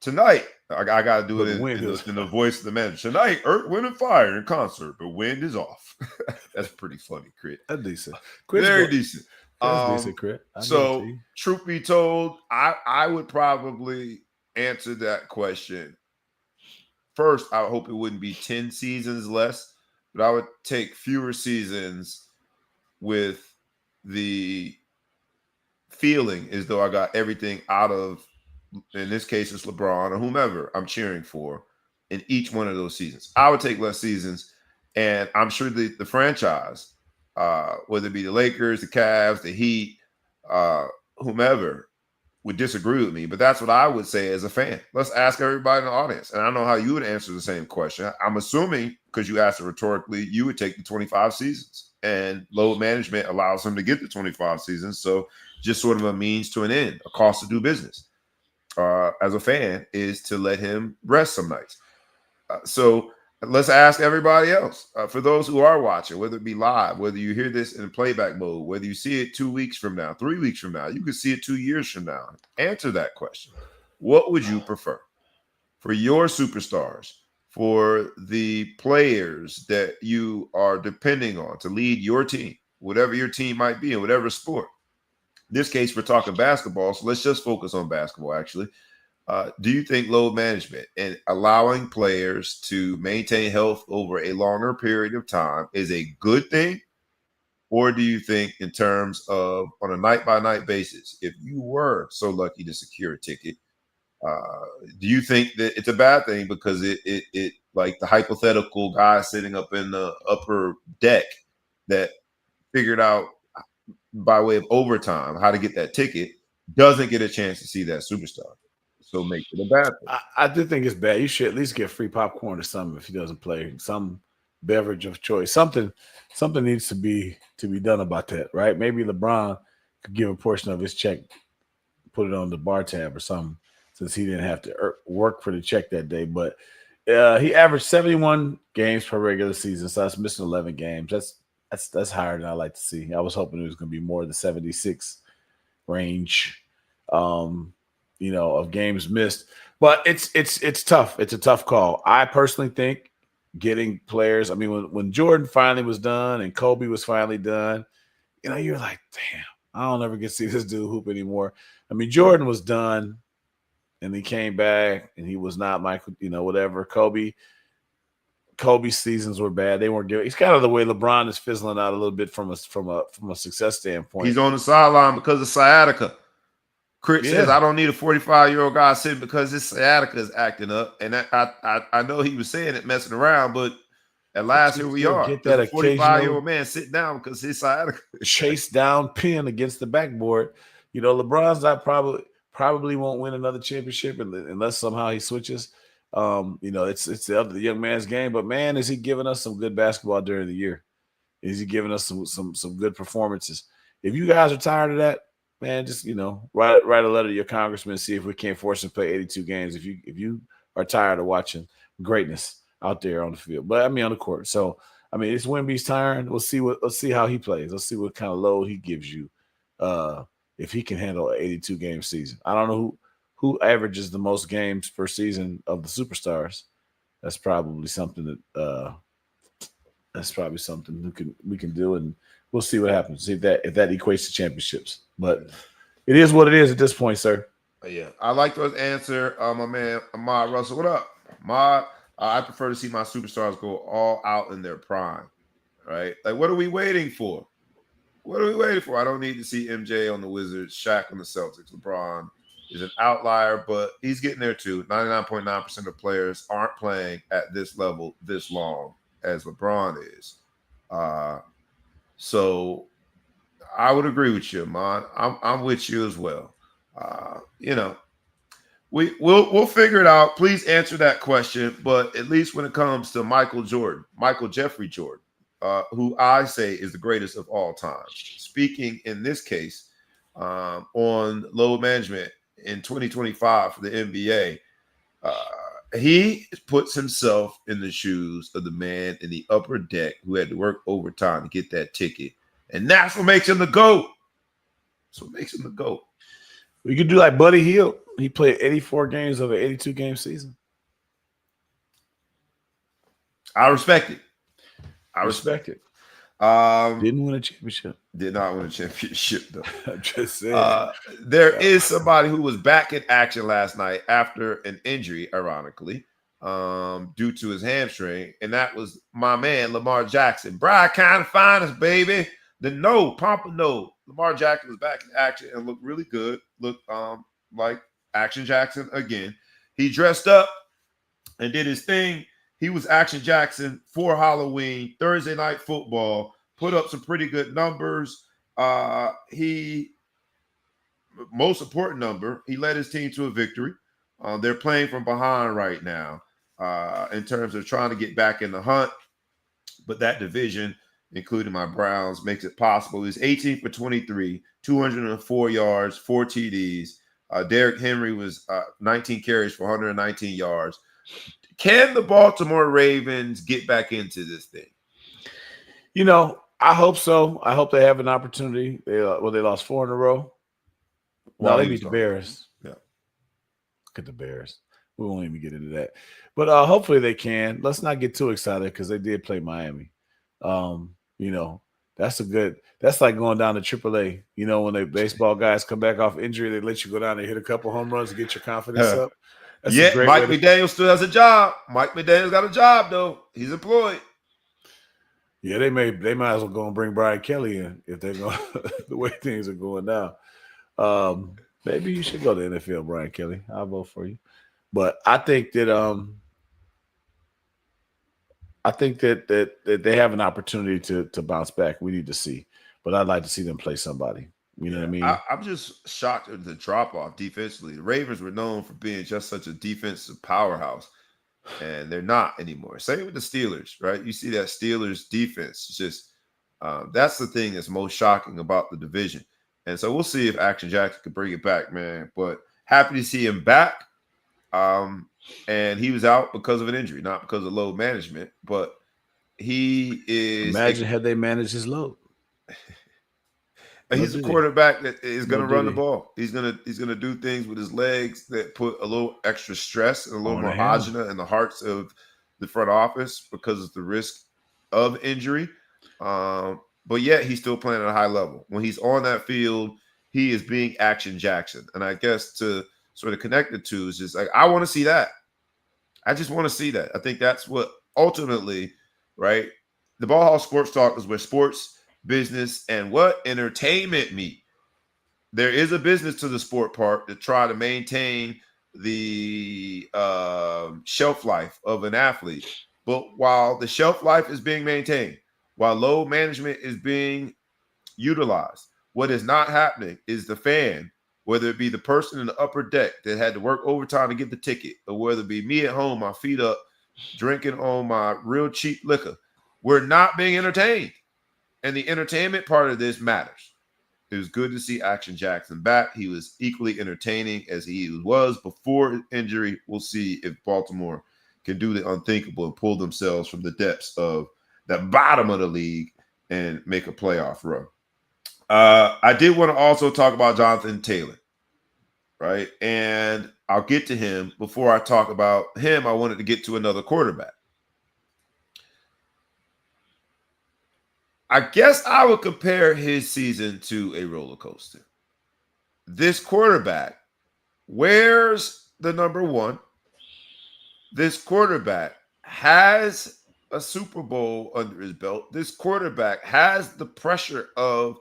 Tonight, I got to do it in the voice of the man. Tonight, Earth, Wind, and Fire in concert, but wind is off. That's pretty funny, Crit. That's decent. Very decent. That's decent, Crit. So, truth be told, I would probably answer that question. First, I hope it wouldn't be 10 seasons less, but I would take fewer seasons with the feeling as though I got everything out of, in this case, it's LeBron or whomever I'm cheering for in each one of those seasons. I would take less seasons, and I'm sure the franchise, whether it be the Lakers, the Cavs, the Heat, whomever, would disagree with me. But that's what I would say as a fan. Let's ask everybody in the audience. And I know how you would answer the same question. I'm assuming, because you asked it rhetorically, you would take the 25 seasons. And load management allows him to get the 25 seasons. So just sort of a means to an end, a cost to do business. As a fan, is to let him rest some nights. So let's ask everybody else. For those who are watching, whether it be live, whether you hear this in playback mode, whether you see it 2 weeks from now, 3 weeks from now, you could see it 2 years from now. Answer that question. What would you prefer for your superstars, for the players that you are depending on to lead your team, whatever your team might be in whatever sport? In this case, we're talking basketball, so let's just focus on basketball, actually. Do you think load management and allowing players to maintain health over a longer period of time is a good thing? Or do you think, in terms of on a night-by-night basis, if you were so lucky to secure a ticket, do you think that it's a bad thing because it like the hypothetical guy sitting up in the upper deck that figured out by way of overtime how to get that ticket doesn't get a chance to see that superstar? So make it a bad thing. I do think it's bad. You should at least get free popcorn or something if he doesn't play. Some beverage of choice. Something needs to be done about that, right? Maybe LeBron could give a portion of his check, put it on the bar tab or something, since he didn't have to work for the check that day. But he averaged 71 games per regular season, so that's missing 11 games. That's higher than I like to see. I was hoping it was going to be more the 76 range. Of games missed, but it's tough. It's a tough call. I personally think getting players. I mean, when Jordan finally was done and Kobe was finally done, you're like, damn, I don't ever get to see this dude hoop anymore. I mean, Jordan was done and he came back, and he was not Michael. Whatever. Kobe's seasons were bad. They weren't giving. It's kind of the way LeBron is fizzling out a little bit from a success standpoint. He's on the sideline because of sciatica. Chris says, I don't need a 45-year-old guy sitting because his sciatica is acting up. And I know he was saying it messing around, but at last, here we are. Get that 45-year-old man sitting down because his sciatica. Chase down pin against the backboard. LeBron's not probably won't win another championship unless somehow he switches. It's the young man's game. But man, is he giving us some good basketball during the year? Is he giving us some good performances? If you guys are tired of that, man, just write a letter to your congressman, see if we can't force him to play 82 games. If you are tired of watching greatness out there on the field, but on the court. So it's Wemby's turn. Let's see how he plays. Let's see what kind of load he gives you. If he can handle an 82 game season. I don't know who averages the most games per season of the superstars. That's probably something that we can do, and we'll see what happens. See if that equates to championships. But it is what it is at this point, sir. Yeah, I like those answer. My man Ahmad Russell, what up, Ahmad? I prefer to see my superstars go all out in their prime. Right? Like, what are we waiting for? What are we waiting for? I don't need to see MJ on the Wizards, Shaq on the Celtics. LeBron is an outlier, but he's getting there too. 99.9% of players aren't playing at this level this long as LeBron is. So I would agree with you, man. I'm with you as well. We'll figure it out. Please answer that question. But at least when it comes to Michael Jeffrey Jordan, who I say is the greatest of all time. Speaking in this case on load management in 2025 for the NBA, he puts himself in the shoes of the man in the upper deck who had to work overtime to get that ticket. And that's what makes him the GOAT. That's what makes him the GOAT. We could do like Buddy Hield. He played 84 games of an 82-game season. I respect it. Didn't win a championship. Did not win a championship, though. I'm just saying. There is somebody who was back in action last night after an injury, ironically, due to his hamstring, and that was my man, Lamar Jackson. Brian kind of finest, baby. Pompano. Lamar Jackson was back in action and looked really good. Looked like Action Jackson again. He dressed up and did his thing. He was Action Jackson for Halloween, Thursday Night Football, put up some pretty good numbers. Most important number, he led his team to a victory. They're playing from behind right now in terms of trying to get back in the hunt. But that division, including my Browns, makes it possible. He's 18 for 23, 204 yards, 4 TDs. Derrick Henry was 19 carries for 119 yards. Can the Baltimore Ravens get back into this thing? I hope so. I hope they have an opportunity. They lost 4 in a row. No, they beat the Bears. Yeah. Look at the Bears. We won't even get into that. But hopefully they can. Let's not get too excited because they did play Miami. That's like going down to AAA. When the baseball guys come back off injury, they let you go down and hit a couple home runs to get your confidence up. That's Mike McDaniel still has a job. Mike McDaniel's got a job, though. He's employed. Yeah, they might as well go and bring Brian Kelly in if they're going the way things are going now. Maybe you should go to the NFL, Brian Kelly. I'll vote for you. But I think that they have an opportunity to bounce back. We need to see. But I'd like to see them play somebody. You know what I mean? I'm just shocked at the drop-off defensively. The Ravens were known for being just such a defensive powerhouse, and they're not anymore. Same with the Steelers, right? You see that Steelers defense. Just that's the thing that's most shocking about the division. And so we'll see if Action Jackson can bring it back, man. But happy to see him back. And he was out because of an injury, not because of load management. But he is. Imagine had they managed his load. He's a quarterback that is going to run the ball. He's going to do things with his legs that put a little extra stress and a little more agita in the hearts of the front office because of the risk of injury. But yet he's still playing at a high level. When he's on that field, he is being Action Jackson. And I guess to sort of connected to is just like, I want to see that. I just want to see that. I think that's what ultimately, right? The Ball Hall Sports Talk is where sports, business, and what? Entertainment meet. There is a business to the sport part to try to maintain the shelf life of an athlete. But while the shelf life is being maintained, while load management is being utilized, what is not happening is the fan, whether it be the person in the upper deck that had to work overtime to get the ticket, or whether it be me at home, my feet up, drinking on my real cheap liquor, we're not being entertained. And the entertainment part of this matters. It was good to see Action Jackson back. He was equally entertaining as he was before injury. We'll see if Baltimore can do the unthinkable and pull themselves from the depths of the bottom of the league and make a playoff run. I did want to also talk about Jonathan Taylor, right? And I'll get to him. Before I talk about him, I wanted to get to another quarterback. I guess I would compare his season to a roller coaster. This quarterback wears the number 1. This quarterback has a Super Bowl under his belt. This quarterback has the pressure of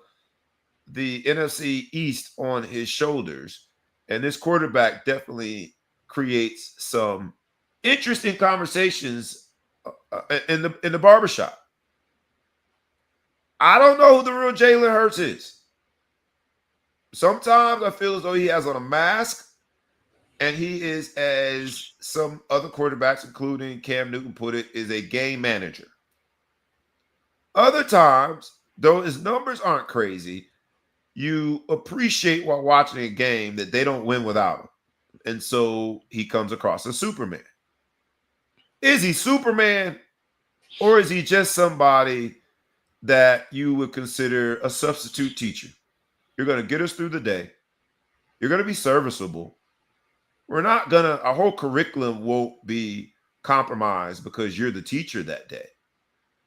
the NFC East on his shoulders. And this quarterback definitely creates some interesting conversations in the barbershop. I don't know who the real Jalen Hurts is. Sometimes I feel as though he has on a mask, and he is, as some other quarterbacks, including Cam Newton put it, is a game manager. Other times, though his numbers aren't crazy, you appreciate while watching a game that they don't win without him. And so he comes across as Superman. Is he Superman, or is he just somebody that you would consider a substitute teacher? You're going to get us through the day. You're going to be serviceable. Our whole curriculum won't be compromised because you're the teacher that day.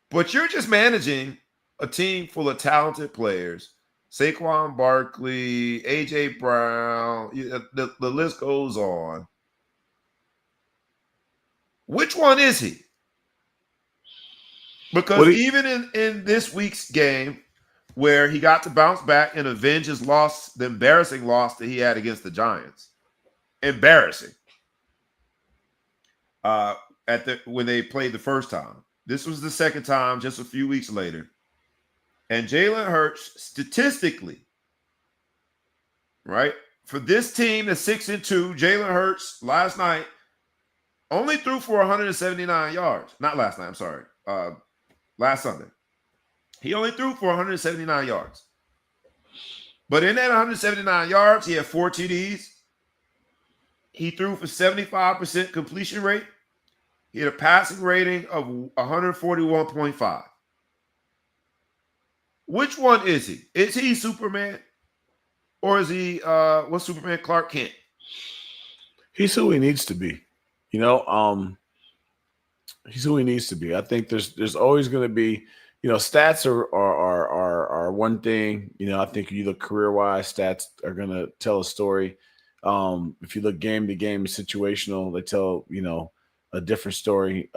But you're just managing a team full of talented players. Saquon Barkley, A.J. Brown, the list goes on. Which one is he? Because even in this week's game, where he got to bounce back and avenge his loss, the embarrassing loss that he had against the Giants. Embarrassing. When they played the first time. This was the second time just a few weeks later. And Jalen Hurts, statistically, right, for this team that's 6-2, Jalen Hurts last night only threw for 179 yards. Not last night, I'm sorry. Last Sunday. He only threw for 179 yards. But in that 179 yards, he had 4 TDs. He threw for 75% completion rate. He had a passing rating of 141.5. Which one is he? Is he Superman? Or is he what's Superman Clark Kent? He's who he needs to be. He's who he needs to be. I think there's always going to be, stats are one thing. I think you look career-wise, stats are going to tell a story. If you look game to game, situational, they tell, a different story.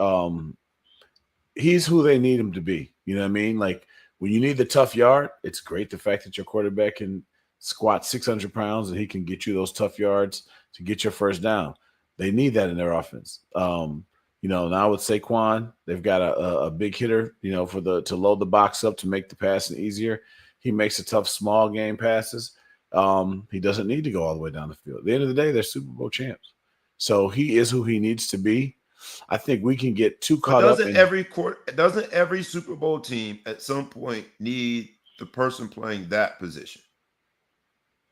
He's who they need him to be. You know what I mean? Like, when you need the tough yard, it's great the fact that your quarterback can squat 600 pounds and he can get you those tough yards to get your first down. They need that in their offense. Now with Saquon, they've got a big hitter, to load the box up to make the passing easier. He makes the tough small game passes. He doesn't need to go all the way down the field. At the end of the day, they're Super Bowl champs. So he is who he needs to be. I think we can get too caught up. Doesn't every Super Bowl team at some point need the person playing that position?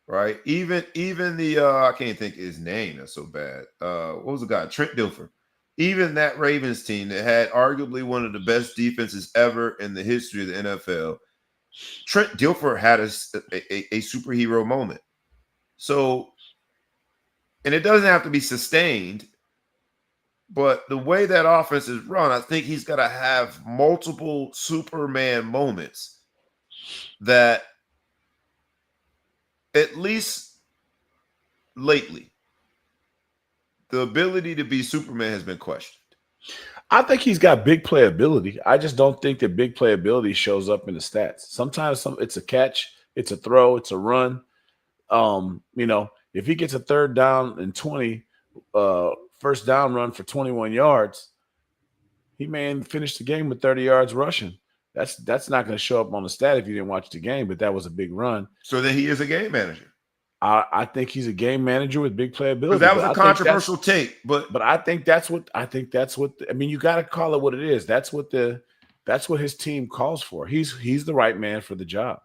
Right? Even the I can't think of his name. That's so bad. What was the guy? Trent Dilfer. Even that Ravens team that had arguably one of the best defenses ever in the history of the NFL, Trent Dilfer had a superhero moment. So, and it doesn't have to be sustained, but the way that offense is run, I think he's got to have multiple Superman moments that, at least lately, the ability to be Superman has been questioned. I think he's got big playability. I just don't think that big playability shows up in the stats. Sometimes it's a catch, it's a throw, it's a run. If he gets a third down and 20, first down run for 21 yards, he may finish the game with 30 yards rushing. That's not going to show up on the stat if you didn't watch the game, but that was a big run. So then he is a game manager. I think he's a game manager with big playability. But that was a controversial take, but I think that's what you got to call it what it is. That's what his team calls for. He's the right man for the job.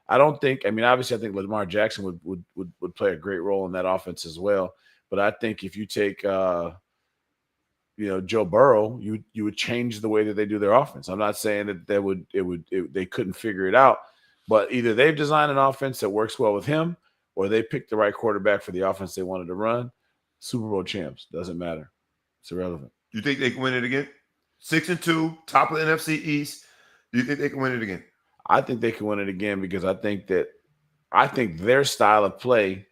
Obviously I think Lamar Jackson would play a great role in that offense as well. But I think if you take Joe Burrow, you would change the way that they do their offense. I'm not saying that they couldn't figure it out, but either they've designed an offense that works well with him, or they picked the right quarterback for the offense they wanted to run. Super Bowl champs, doesn't matter. It's irrelevant. You think they can win it again? 6-2, top of the NFC East. Do you think they can win it again? I think they can win it again because I think their style of play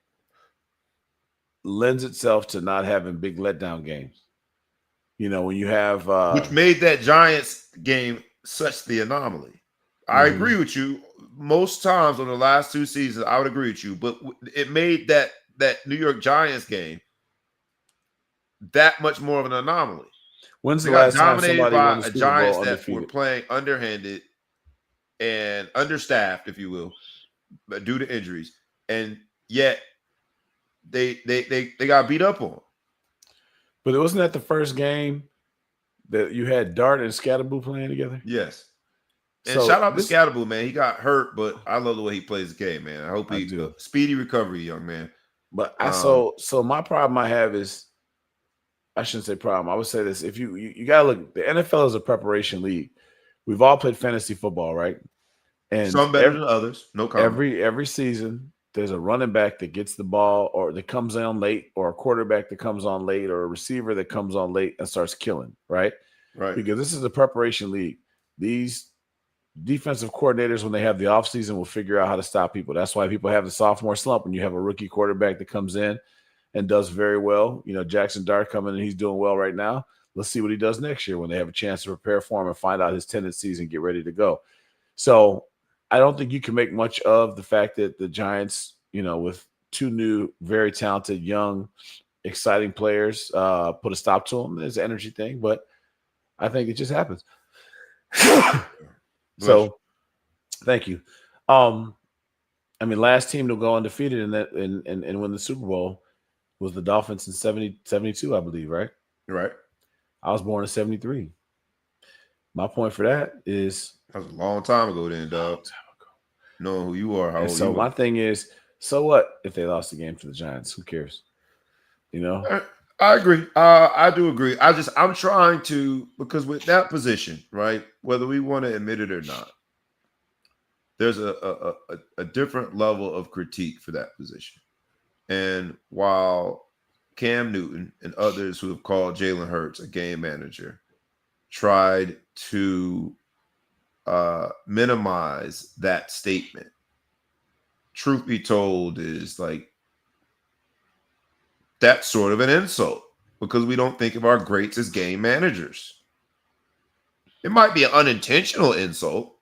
lends itself to not having big letdown games. When you have which made that Giants game such the anomaly. I agree with you. Most times on the last two seasons, I would agree with you, but it made that New York Giants game that much more of an anomaly. When's the last time dominated somebody by won the a Super Giants Bowl that undefeated? were playing underhanded and understaffed, if you will, due to injuries, and yet they got beat up on. But it wasn't that the first game that you had Dart and Scatterboo playing together? Yes. And So shout out to Scatterboo, man. He got hurt, but I love the way he plays the game, man. I hope he speedy recovery, young man. But so my problem I have is, I shouldn't say problem. I would say this: if you gotta look, the NFL is a preparation league. We've all played fantasy football, right? And some better than others. No comment. Every season, there's a running back that gets the ball, or that comes on late, or a quarterback that comes on late, or a receiver that comes on late and starts killing, right? Right. Because this is a preparation league. These defensive coordinators, when they have the offseason, will figure out how to stop people. That's why people have the sophomore slump when you have a rookie quarterback that comes in and does very well. Jackson Dart coming in, he's doing well right now. Let's see what he does next year when they have a chance to prepare for him and find out his tendencies and get ready to go. So I don't think you can make much of the fact that the Giants, with two new, very talented, young, exciting players, put a stop to them. There's an energy thing, but I think it just happens. So, thank you. Last team to go undefeated and win the Super Bowl was the Dolphins in 72, I believe, right? Right. I was born in 73. My point for that is that was a long time ago then, dog. Knowing who you are, how old you are. So my thing is, so what if they lost the game to the Giants? Who cares? I agree. I do agree. I'm trying to, because with that position, right, whether we want to admit it or not, there's a different level of critique for that position. And while Cam Newton and others who have called Jalen Hurts a game manager tried to minimize that statement, truth be told, is like, that's sort of an insult because we don't think of our greats as game managers. It might be an unintentional insult.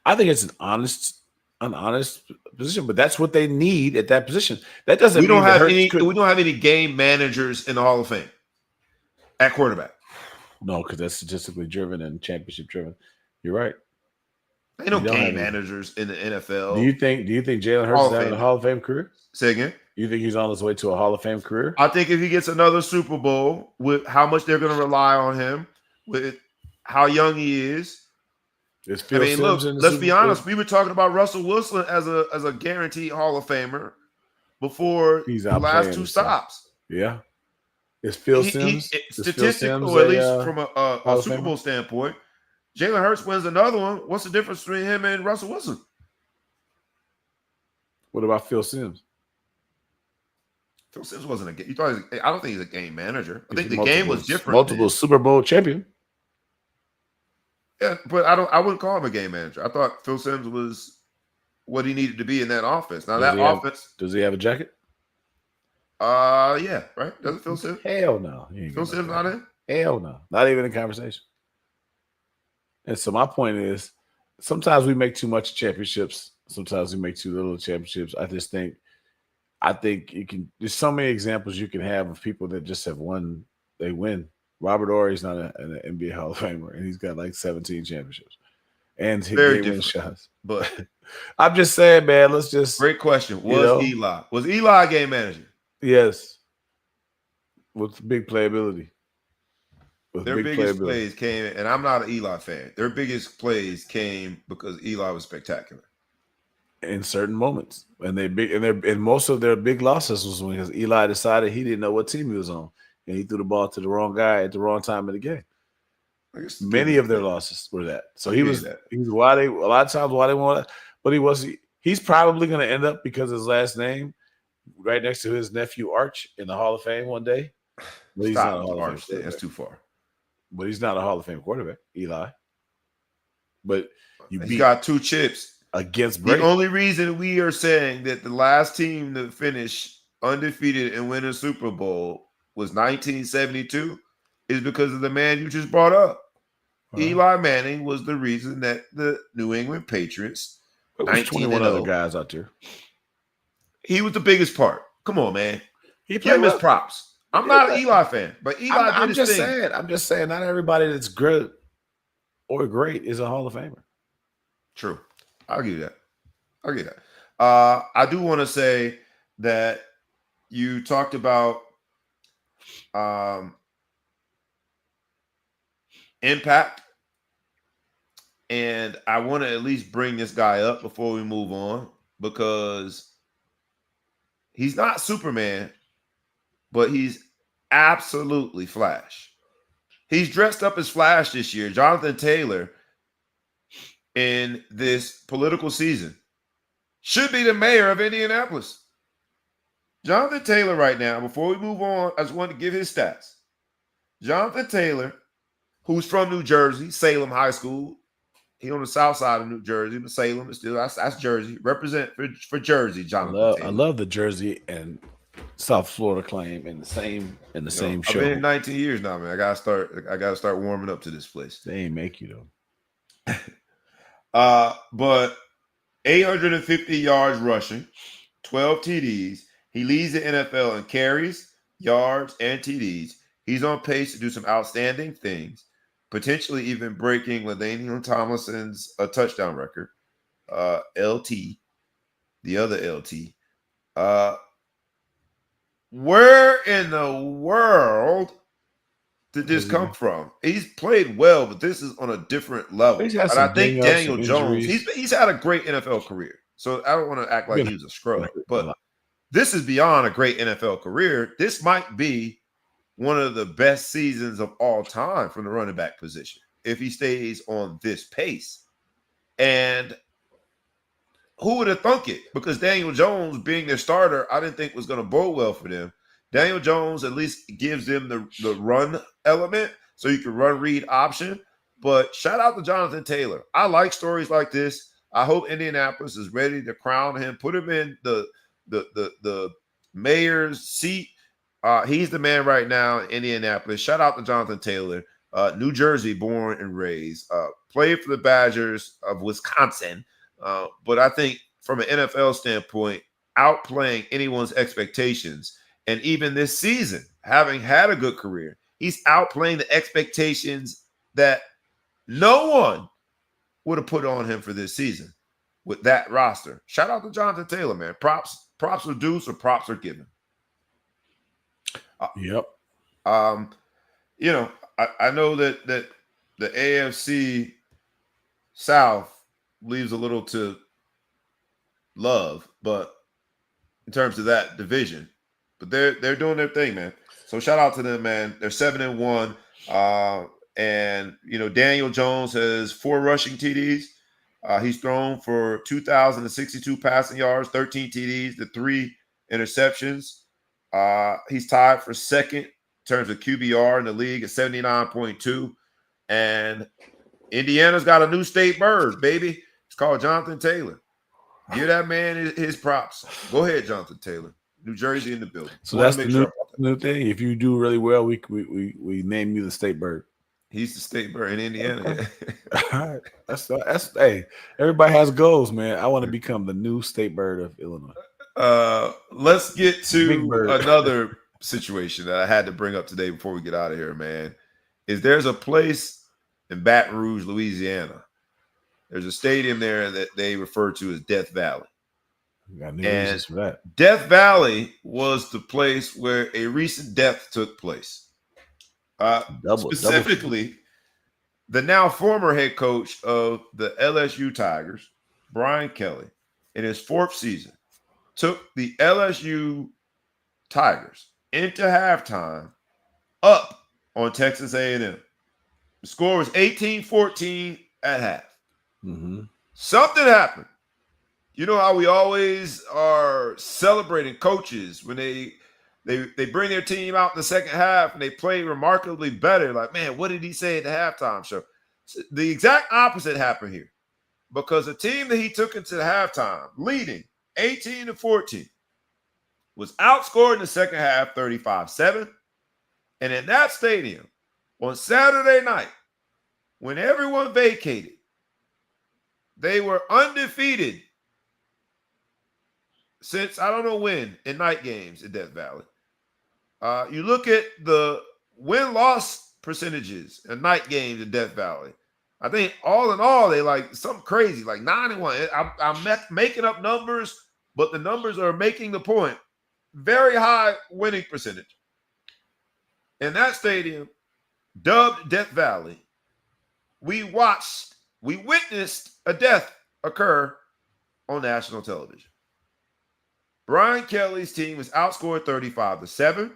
I think it's an honest position, but that's what they need at that position. That doesn't we mean don't have any game managers in the Hall of Fame at quarterback. No, because that's statistically driven and championship driven. You're right. Ain't no game managers in the NFL. Do you think Jalen Hurts is having a Hall of Fame career? Say again. You think he's on his way to a Hall of Fame career? I think if he gets another Super Bowl, with how much they're going to rely on him, with how young he is. Let's be honest. We were talking about Russell Wilson as a guaranteed Hall of Famer before the last two stops. Yeah. Is Phil Simms statistical, or at least from a Super Bowl standpoint? Jalen Hurts wins another one. What's the difference between him and Russell Wilson? What about Phil Simms? Phil Simms wasn't a game. I don't think he's a game manager. I think the game was different. Multiple Super Bowl champion. Yeah, but I wouldn't call him a game manager. I thought Phil Simms was what he needed to be in that offense. Now, does he have a jacket? Yeah, right. Doesn't Phil Simms? Hell no. He ain't Phil getting Simms up not there. in? Hell no. Not even in conversation. And so my point is, sometimes we make too much championships. Sometimes we make too little championships. I think you can. There's so many examples you can have of people that just have won. They win. Robert Ory's not an NBA Hall of Famer, and he's got like 17 championships and hit Very game winning different. shots. But I'm just saying, man. Let's just great question. you know, Was Eli a game manager? yes, with big playability. With Their big biggest playability plays came, and I'm not an Eli fan. Their biggest plays came because Eli was spectacular. in certain moments, and and most of their big losses was because Eli decided he didn't know what team he was on, and he threw the ball to the wrong guy at the wrong time of the game. Many of their losses were that. So he's why they a lot of times why they want, but he's probably going to end up because his last name right next to his nephew Arch in the Hall of Fame one day. But he's not a Hall of Fame quarterback. That's too far. But he's not a Hall of Fame quarterback, Eli. But he got 2 chips against Brady. The only reason we are saying that the last team to finish undefeated and win a Super Bowl was 1972 is because of the man you just brought up. Eli Manning was the reason that the New England Patriots, 21 other guys out there. He was the biggest part. Come on, man. He Give him his props. I'm not an Eli fan, but Eli did his thing. I'm just saying, not everybody that's good or great is a Hall of Famer. True. I'll give you that. I do want to say that you talked about impact, and I want to at least bring this guy up before we move on because he's not Superman, but he's absolutely Flash. He's dressed up as Flash this year. Jonathan Taylor, in this political season, should be the mayor of Indianapolis. Jonathan Taylor right now, before we move on, I just want to give his stats. Jonathan Taylor, who's from New Jersey, Salem High School. He on the south side of New Jersey, but Salem is still that's Jersey. Represent for Jersey, Jonathan Taylor. I love the Jersey and South Florida claim in the same show. I've been in 19 years now, man. I gotta start warming up to this place. They ain't make you though. But 850 yards rushing, 12 TDs. He leads the NFL in carries, yards, and TDs. He's on pace to do some outstanding things, potentially even breaking LaDainian Tomlinson's touchdown record. LT, the other LT. Where in the world did this come from? He's played well, but this is on a different level. And I think Daniel Jones, he's had a great NFL career. So I don't want to act like he was a scrub, but this is beyond a great NFL career. This might be one of the best seasons of all time from the running back position if he stays on this pace. And who would have thunk it? Because Daniel Jones being their starter, I didn't think was going to bode well for them. Daniel Jones at least gives them the run element so you can run read option. But shout out to Jonathan Taylor. I like stories like this. I hope Indianapolis is ready to crown him, put him in the mayor's seat. He's the man right now in Indianapolis. Shout out to Jonathan Taylor, New Jersey born and raised, played for the Badgers of Wisconsin. But I think from an NFL standpoint, outplaying anyone's expectations. And even this season, having had a good career, he's outplaying the expectations that no one would have put on him for this season with that roster. Shout out to Jonathan Taylor, man. Props are due, so props are given. Yep. I know that the AFC South leaves a little to love, but in terms of that division, but they're doing their thing, man. So shout out to them, man. They're 7-1. And Daniel Jones has 4 rushing TDs. He's thrown for 2,062 passing yards, 13 TDs, the 3 interceptions. He's tied for second in terms of QBR in the league at 79.2. And Indiana's got a new state bird, baby. It's called Jonathan Taylor. Give that man his props. Go ahead, Jonathan Taylor. New Jersey in the building. So Wanna that's the make sure about that. new thing. If you do really well, we name you the state bird. He's the state bird in Indiana. All right. That's hey, everybody has goals, man. I want to become the new state bird of Illinois. Let's get Big to bird. another situation that I had to bring up today before we get out of here, man. There's a place in Baton Rouge, Louisiana. There's a stadium there that they refer to as Death Valley. We got new reasons for that. Death Valley was the place where a recent death took place. Specifically, the now former head coach of the LSU Tigers, Brian Kelly, in his 4th season, took the LSU Tigers into halftime up on Texas A&M. The score was 18-14 at half. Mm-hmm. Something happened. You know how we always are celebrating coaches when they bring their team out in the second half and they play remarkably better. Like, man, what did he say at the halftime show? So the exact opposite happened here, because the team that he took into the halftime, leading 18-14, was outscored in the second half 35-7. And in that stadium on Saturday night, when everyone vacated, they were undefeated since I don't know when in night games in Death Valley. You look at the win-loss percentages in night games in Death Valley. I think all in all, they like something crazy, like 9-1. I'm making up numbers, but the numbers are making the point. Very high winning percentage. In that stadium, dubbed Death Valley, we witnessed a death occur on national television. Brian Kelly's team was outscored 35-7.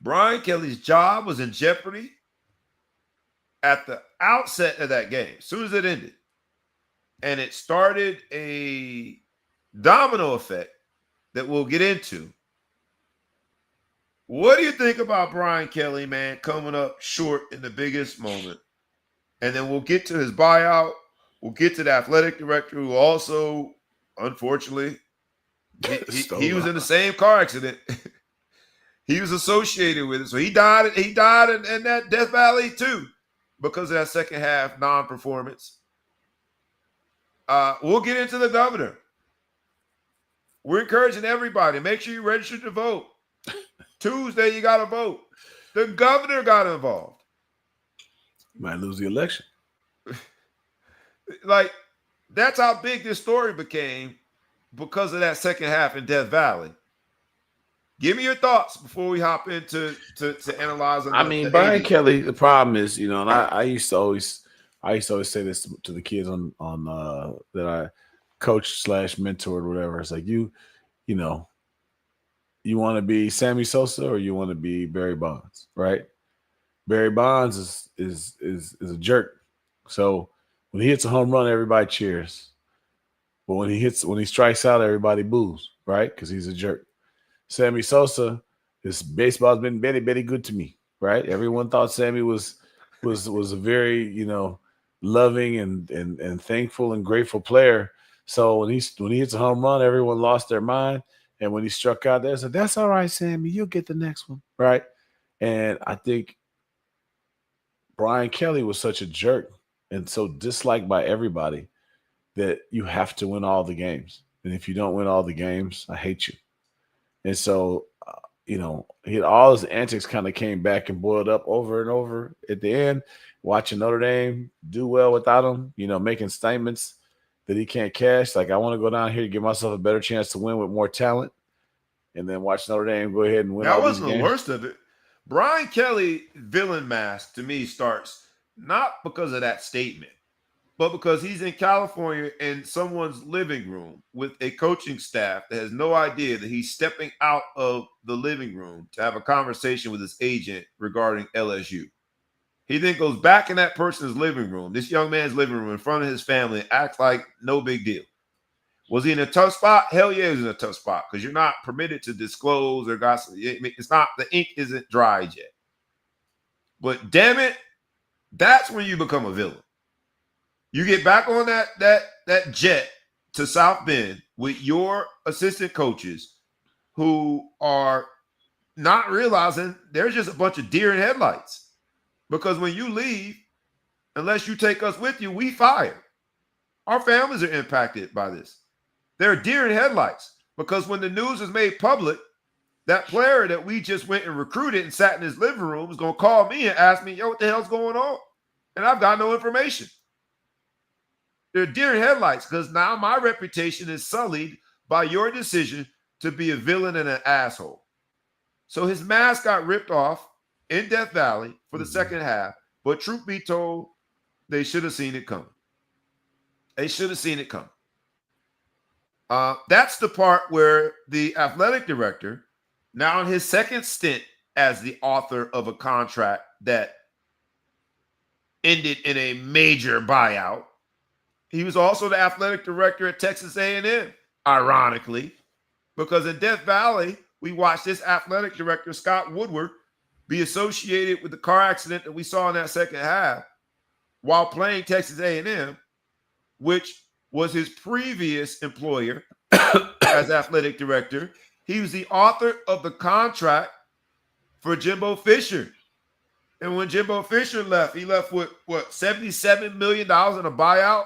Brian Kelly's job was in jeopardy at the outset of that game, as soon as it ended. And it started a domino effect that we'll get into. What do you think about Brian Kelly, man, coming up short in the biggest moment? And then we'll get to his buyout. We'll get to the athletic director who also, unfortunately, he was in the same car accident. He was associated with it. So he died in that Death Valley too, because of that second half non-performance. We'll get into the governor. We're encouraging everybody. Make sure you register to vote. Tuesday, you got to vote. The governor got involved. Might lose the election. Like, that's how big this story became because of that second half in Death Valley. Give me your thoughts before we hop into to analyze. I mean, Brian Kelly, the problem is, you know, and I used to always say this to the kids on that I coach / mentored or whatever. It's like you know, you want to be Sammy Sosa or you want to be Barry Bonds, right? Barry Bonds is a jerk. So when he hits a home run, everybody cheers. But when he strikes out, everybody boos, right? Because he's a jerk. Sammy Sosa, his baseball's been very, very good to me, right? Everyone thought Sammy was a very, you know, loving and thankful and grateful player. So when he hits a home run, everyone lost their mind. And when he struck out, they said, "That's all right, Sammy. You'll get the next one," right? And I think Brian Kelly was such a jerk and so disliked by everybody that you have to win all the games. And if you don't win all the games, I hate you. And so, you know, all his antics kind of came back and boiled up over and over at the end, watching Notre Dame do well without him, you know, making statements that he can't cash. Like, I want to go down here to give myself a better chance to win with more talent, and then watch Notre Dame go ahead and win. That wasn't the worst of it. Brian Kelly villain mask to me starts not because of that statement, but because he's in California in someone's living room with a coaching staff that has no idea that he's stepping out of the living room to have a conversation with his agent regarding LSU. He then goes back in that person's living room, this young man's living room, in front of his family, and acts like no big deal. Was he in a tough spot? Hell yeah, he was in a tough spot, because you're not permitted to disclose or gossip. It's not, the ink isn't dried yet. But damn it, that's when you become a villain. You get back on that jet to South Bend with your assistant coaches, who are not realizing there's just a bunch of deer in headlights. Because when you leave, unless you take us with you, we fire. Our families are impacted by this. There are deer in headlights because when the news is made public, that player that we just went and recruited and sat in his living room is going to call me and ask me, yo, what the hell's going on? And I've got no information. There are deer in headlights because now my reputation is sullied by your decision to be a villain and an asshole. So his mask got ripped off in Death Valley for the second half. But truth be told, they should have seen it coming. They should have seen it coming. That's the part where the athletic director, now in his second stint as the author of a contract that ended in a major buyout, he was also the athletic director at Texas A&M, ironically, because in Death Valley, we watched this athletic director, Scott Woodward, be associated with the car accident that we saw in that second half while playing Texas A&M, which was his previous employer as athletic director. He was the author of the contract for Jimbo Fisher. And when Jimbo Fisher left, he left with, $77 million in a buyout?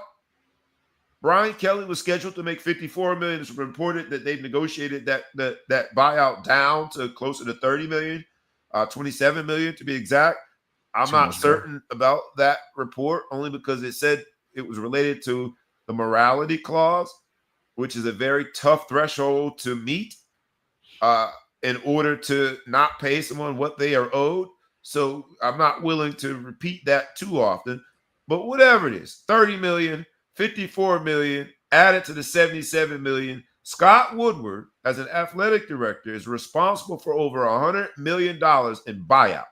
Brian Kelly was scheduled to make $54 million. It's reported that they've negotiated that buyout down to closer to $30 million, $27 million to be exact. I'm not certain about that report, only because it said it was related to the morality clause, which is a very tough threshold to meet in order to not pay someone what they are owed. So I'm not willing to repeat that too often. But whatever it is, $30 million, $54 million, added to the $77 million. Scott Woodward, as an athletic director, is responsible for over $100 million in buyout.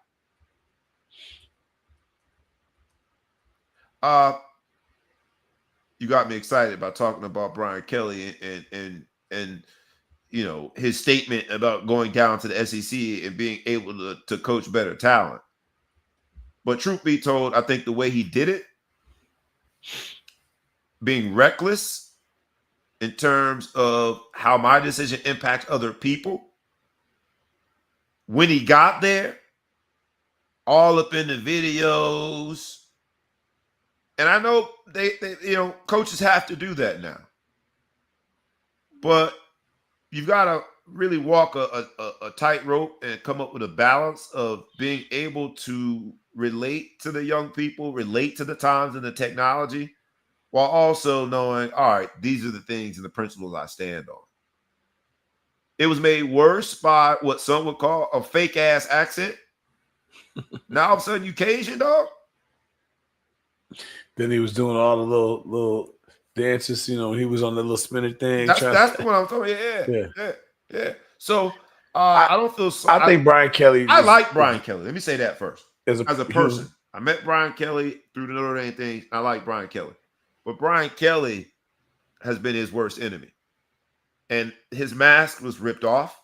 You got me excited about talking about Brian Kelly and you know his statement about going down to the SEC and being able to coach better talent. But truth be told, I think the way he did it, being reckless in terms of how my decision impacts other people, when he got there, all up in the videos. And I know they coaches have to do that now. But you've got to really walk a tightrope and come up with a balance of being able to relate to the young people, relate to the times and the technology, while also knowing, all right, these are the things and the principles I stand on. It was made worse by what some would call a fake-ass accent. Now all of a sudden you Cajun, dog? Then he was doing all the little dances, you know, he was on the little spinner thing. That's what I'm talking about. Yeah. So I don't feel so. I think Brian Kelly. I like Brian Kelly. Let me say that first. As a person, was, I met Brian Kelly through the Notre Dame thing. I like Brian Kelly. But Brian Kelly has been his worst enemy. And his mask was ripped off.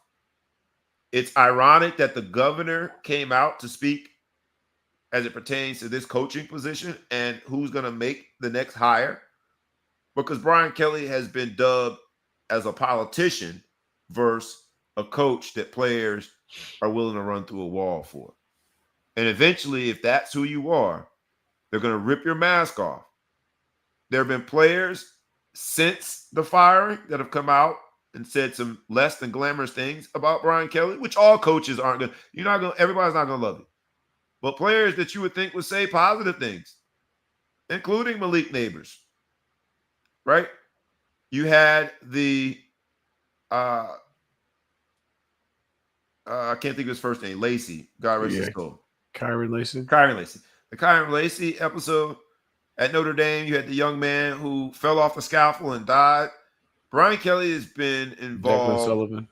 It's ironic that the governor came out to speak as it pertains to this coaching position and who's going to make the next hire. Because Brian Kelly has been dubbed as a politician versus a coach that players are willing to run through a wall for. And eventually, if that's who you are, they're going to rip your mask off. There have been players since the firing that have come out and said some less than glamorous things about Brian Kelly, which all coaches aren't going to. Everybody's not going to love you. But players that you would think would say positive things, including Malik Neighbors, right? You had the I can't think of his first name, Lacey. God rest his soul. Kyron Lacey. The Kyron Lacey episode at Notre Dame, you had the young man who fell off the scaffold and died. Brian Kelly has been involved. Declan Sullivan.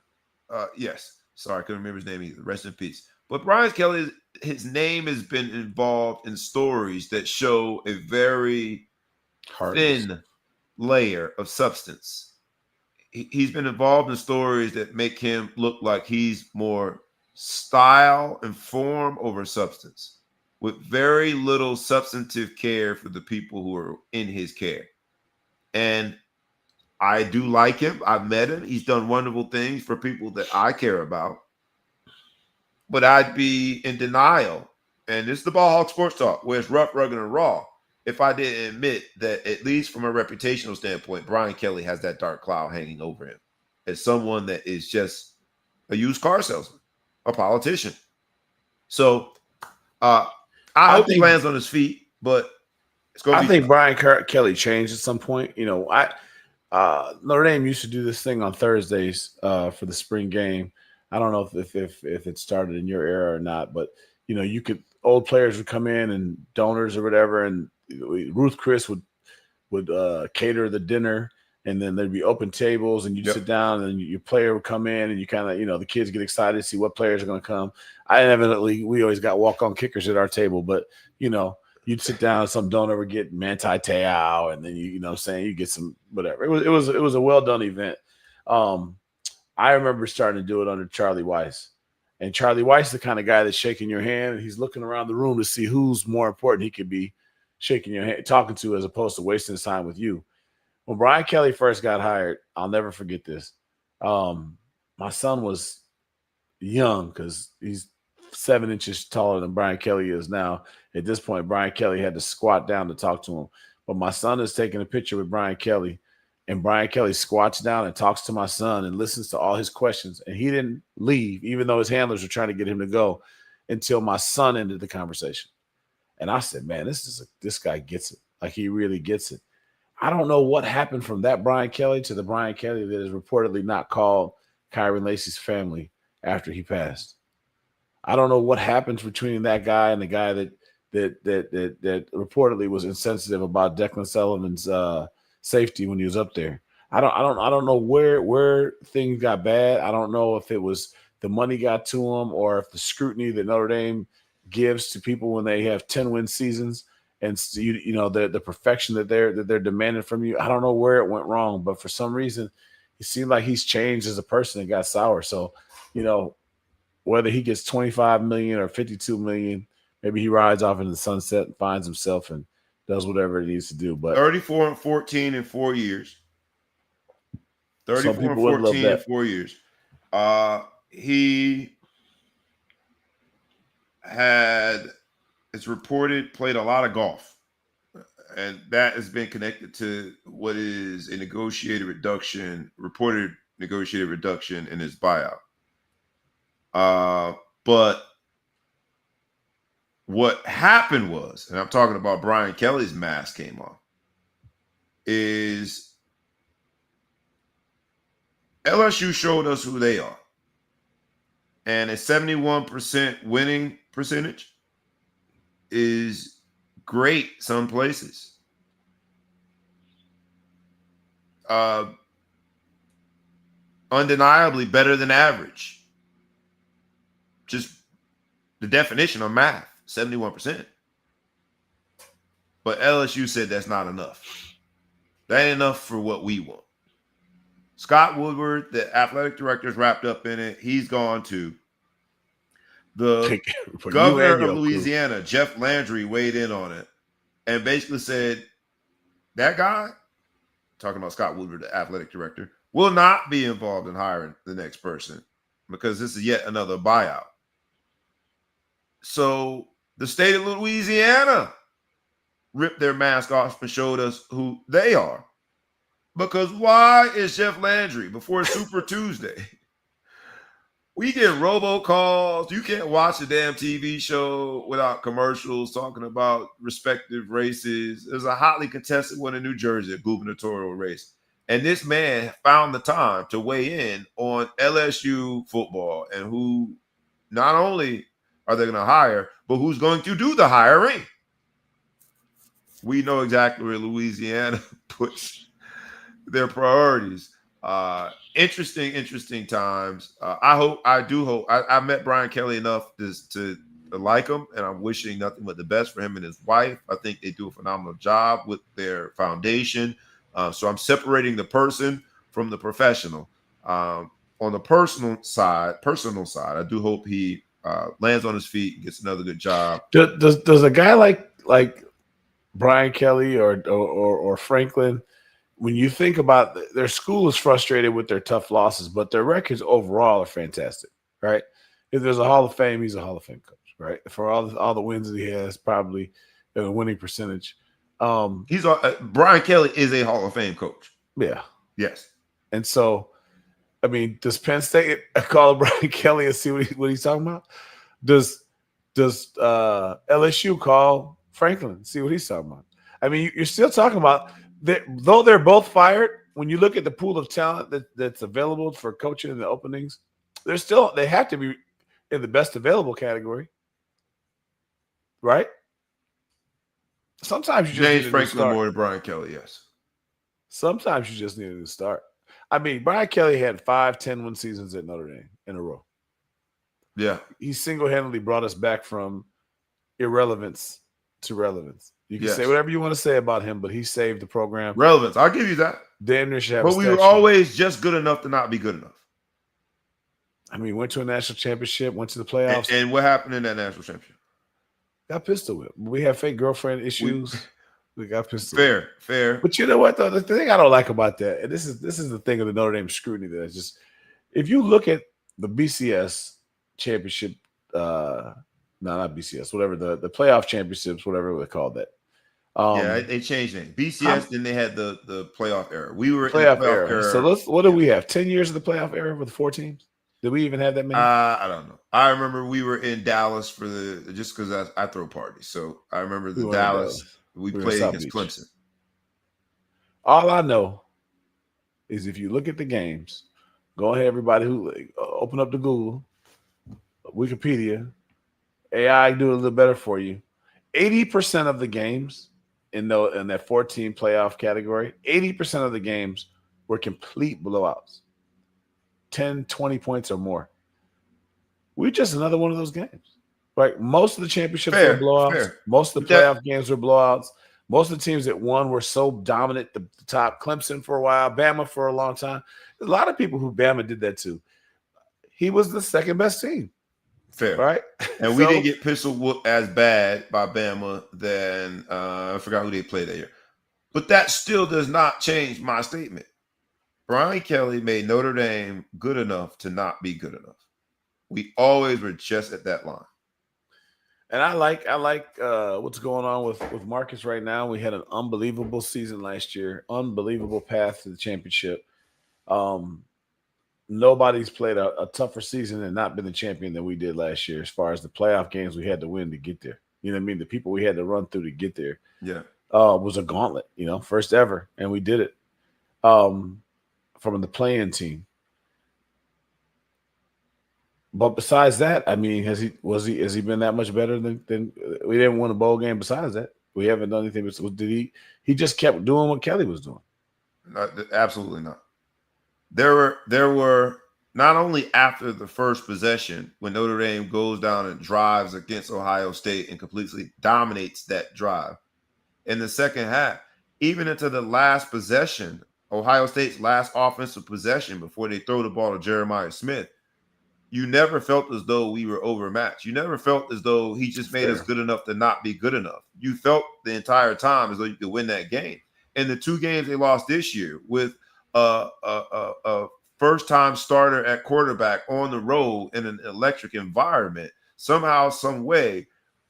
Yes. Sorry, I couldn't remember his name either. Rest in peace. But Brian Kelly, his name has been involved in stories that show a very thin layer of substance. He's been involved in stories that make him look like he's more style and form over substance, with very little substantive care for the people who are in his care. And I do like him. I've met him. He's done wonderful things for people that I care about. But I'd be in denial. And this is the Ball Hawk Sports Talk, where it's rough, rugged, and raw. If I didn't admit that, at least from a reputational standpoint, Brian Kelly has that dark cloud hanging over him as someone that is just a used car salesman, a politician. So I hope he lands on his feet, but it's going to be. I think Brian Kelly changed at some point. You know, Notre Dame used to do this thing on Thursdays for the spring game. I don't know if it started in your era or not, but you know, old players would come in and donors or whatever, and Ruth Chris would cater the dinner, and then there'd be open tables, and you'd sit down, and your player would come in, and you kind of, you know, the kids get excited to see what players are going to come. We always got walk-on kickers at our table, but you know, you'd sit down, some donor would get Manti Te'o, and then you know what I'm saying, you get some whatever. It was a well done event. I remember starting to do it under Charlie Weiss. And Charlie Weiss is the kind of guy that's shaking your hand, and he's looking around the room to see who's more important he could be shaking your hand, talking to, as opposed to wasting his time with you. When Brian Kelly first got hired, I'll never forget this. My son was young because he's 7 inches taller than Brian Kelly is now. At this point, Brian Kelly had to squat down to talk to him. But my son is taking a picture with Brian Kelly, and Brian Kelly squats down and talks to my son and listens to all his questions. And he didn't leave, even though his handlers were trying to get him to go, until my son ended the conversation. And I said, man, this guy gets it. Like, he really gets it. I don't know what happened from that Brian Kelly to the Brian Kelly that is reportedly not called Kyron Lacy's family after he passed. I don't know what happens between that guy and the guy that reportedly was insensitive about Declan Sullivan's safety when he was up there. I don't know where things got bad. I don't know if it was the money got to him, or if the scrutiny that Notre Dame gives to people when they have 10-win seasons, and you know the perfection that they're demanding from you. I don't know where it went wrong, but for some reason, it seemed like he's changed as a person and got sour. So, you know, whether he gets $25 million or $52 million, maybe he rides off into the sunset and finds himself and does whatever it needs to do. But 34-14 in 4 years. 34-14 in 4 years. He had, it's reported, played a lot of golf, and that has been connected to what is a reported negotiated reduction in his buyout. But what happened was, and I'm talking about Brian Kelly's mask came off, is LSU showed us who they are. And a 71% winning percentage is great some places. Undeniably better than average. Just the definition of math, 71%. But LSU said that's not enough. That ain't enough for what we want. Scott Woodward, the athletic director, is wrapped up in it. He's gone too. The governor of Louisiana, Jeff Landry, weighed in on it and basically said that guy, talking about Scott Woodward, the athletic director, will not be involved in hiring the next person because this is yet another buyout. So the state of Louisiana ripped their mask off and showed us who they are. Because why is Jeff Landry before Super Tuesday? We get robocalls. You can't watch a damn TV show without commercials talking about respective races. There's a hotly contested one in New Jersey, a gubernatorial race. And this man found the time to weigh in on LSU football and who not only are they going to hire, but who's going to do the hiring. We know exactly where Louisiana puts their priorities. Interesting times. I met Brian Kelly enough to like him, and I'm wishing nothing but the best for him and his wife. I think they do a phenomenal job with their foundation. So I'm separating the person from the professional. On the personal side, I do hope he lands on his feet and gets another good job. Does a guy like Brian Kelly or Franklin, when you think about their school is frustrated with their tough losses, but their records overall are fantastic, right? If there's a Hall of Fame, he's a Hall of Fame coach, right? For all the wins that he has, probably a winning percentage. He's Brian Kelly is a Hall of Fame coach. Yeah. Yes. And so, I mean, does Penn State call Brian Kelly and see what he's talking about? Does LSU call Franklin and see what he's talking about? I mean, you're still talking about though they're both fired. When you look at the pool of talent that's available for coaching in the openings, they have to be in the best available category, right? Sometimes you just James need a Franklin new start. more than Brian Kelly, yes. Sometimes you just need a new start. I mean, Brian Kelly had 5 10-win seasons at Notre Dame in a row. Yeah. He single-handedly brought us back from irrelevance to relevance. You can say whatever you want to say about him, but he saved the program. Relevance. I'll give you that. Damn near should have but we were always just good enough to not be good enough. I mean, went to a national championship, went to the playoffs. And what happened in that national championship? Got pistol whipped. We have fake girlfriend issues. We got pistol whipped. Fair. But you know what, though? The thing I don't like about that, and this is the thing of the Notre Dame scrutiny that is just, if you look at the BCS championship, no, not BCS, whatever, the playoff championships, whatever they called that. They changed it. BCS, then they had the playoff era. We were playoff in the playoff era. So what do we have? 10 years of the playoff era with 4 teams? Did we even have that many? I don't know. I remember we were in Dallas for just because I throw parties. So I remember the Dallas. We played against Clemson. All I know is if you look at the games, go ahead, everybody who open up the Google, Wikipedia, AI do a little better for you. 80% of the games in that 14 playoff category, 80% of the games were complete blowouts. 10, 20 points or more. We're just another one of those games. Right? Most of the championships were blowouts. Fair. Most of the playoff games were blowouts. Most of the teams that won were so dominant, the top. Clemson for a while, Bama for a long time. There's a lot of people who Bama did that too. He was the second best team. Fair. Right? And we didn't get pistol whooped as bad by Bama than I forgot who they played that year. But that still does not change my statement. Brian Kelly made Notre Dame good enough to not be good enough. We always were just at that line. And I like what's going on with Marcus right now. We had an unbelievable season last year, unbelievable path to the championship. Nobody's played a tougher season and not been the champion than we did last year as far as the playoff games we had to win to get there. You know what I mean? The people we had to run through to get there was a gauntlet, first ever, and we did it. From the playing team. But besides that, I mean, has he been that much better than we didn't win a bowl game besides that? We haven't done anything. He just kept doing what Kelly was doing? Absolutely not. There were not only after the first possession when Notre Dame goes down and drives against Ohio State and completely dominates that drive. In the second half, even into the last possession, Ohio State's last offensive possession before they throw the ball to Jeremiah Smith, you never felt as though we were overmatched. You never felt as though he just made us good enough to not be good enough. You felt the entire time as though you could win that game. And the 2 games they lost this year with a first-time starter at quarterback on the road in an electric environment, somehow, some way,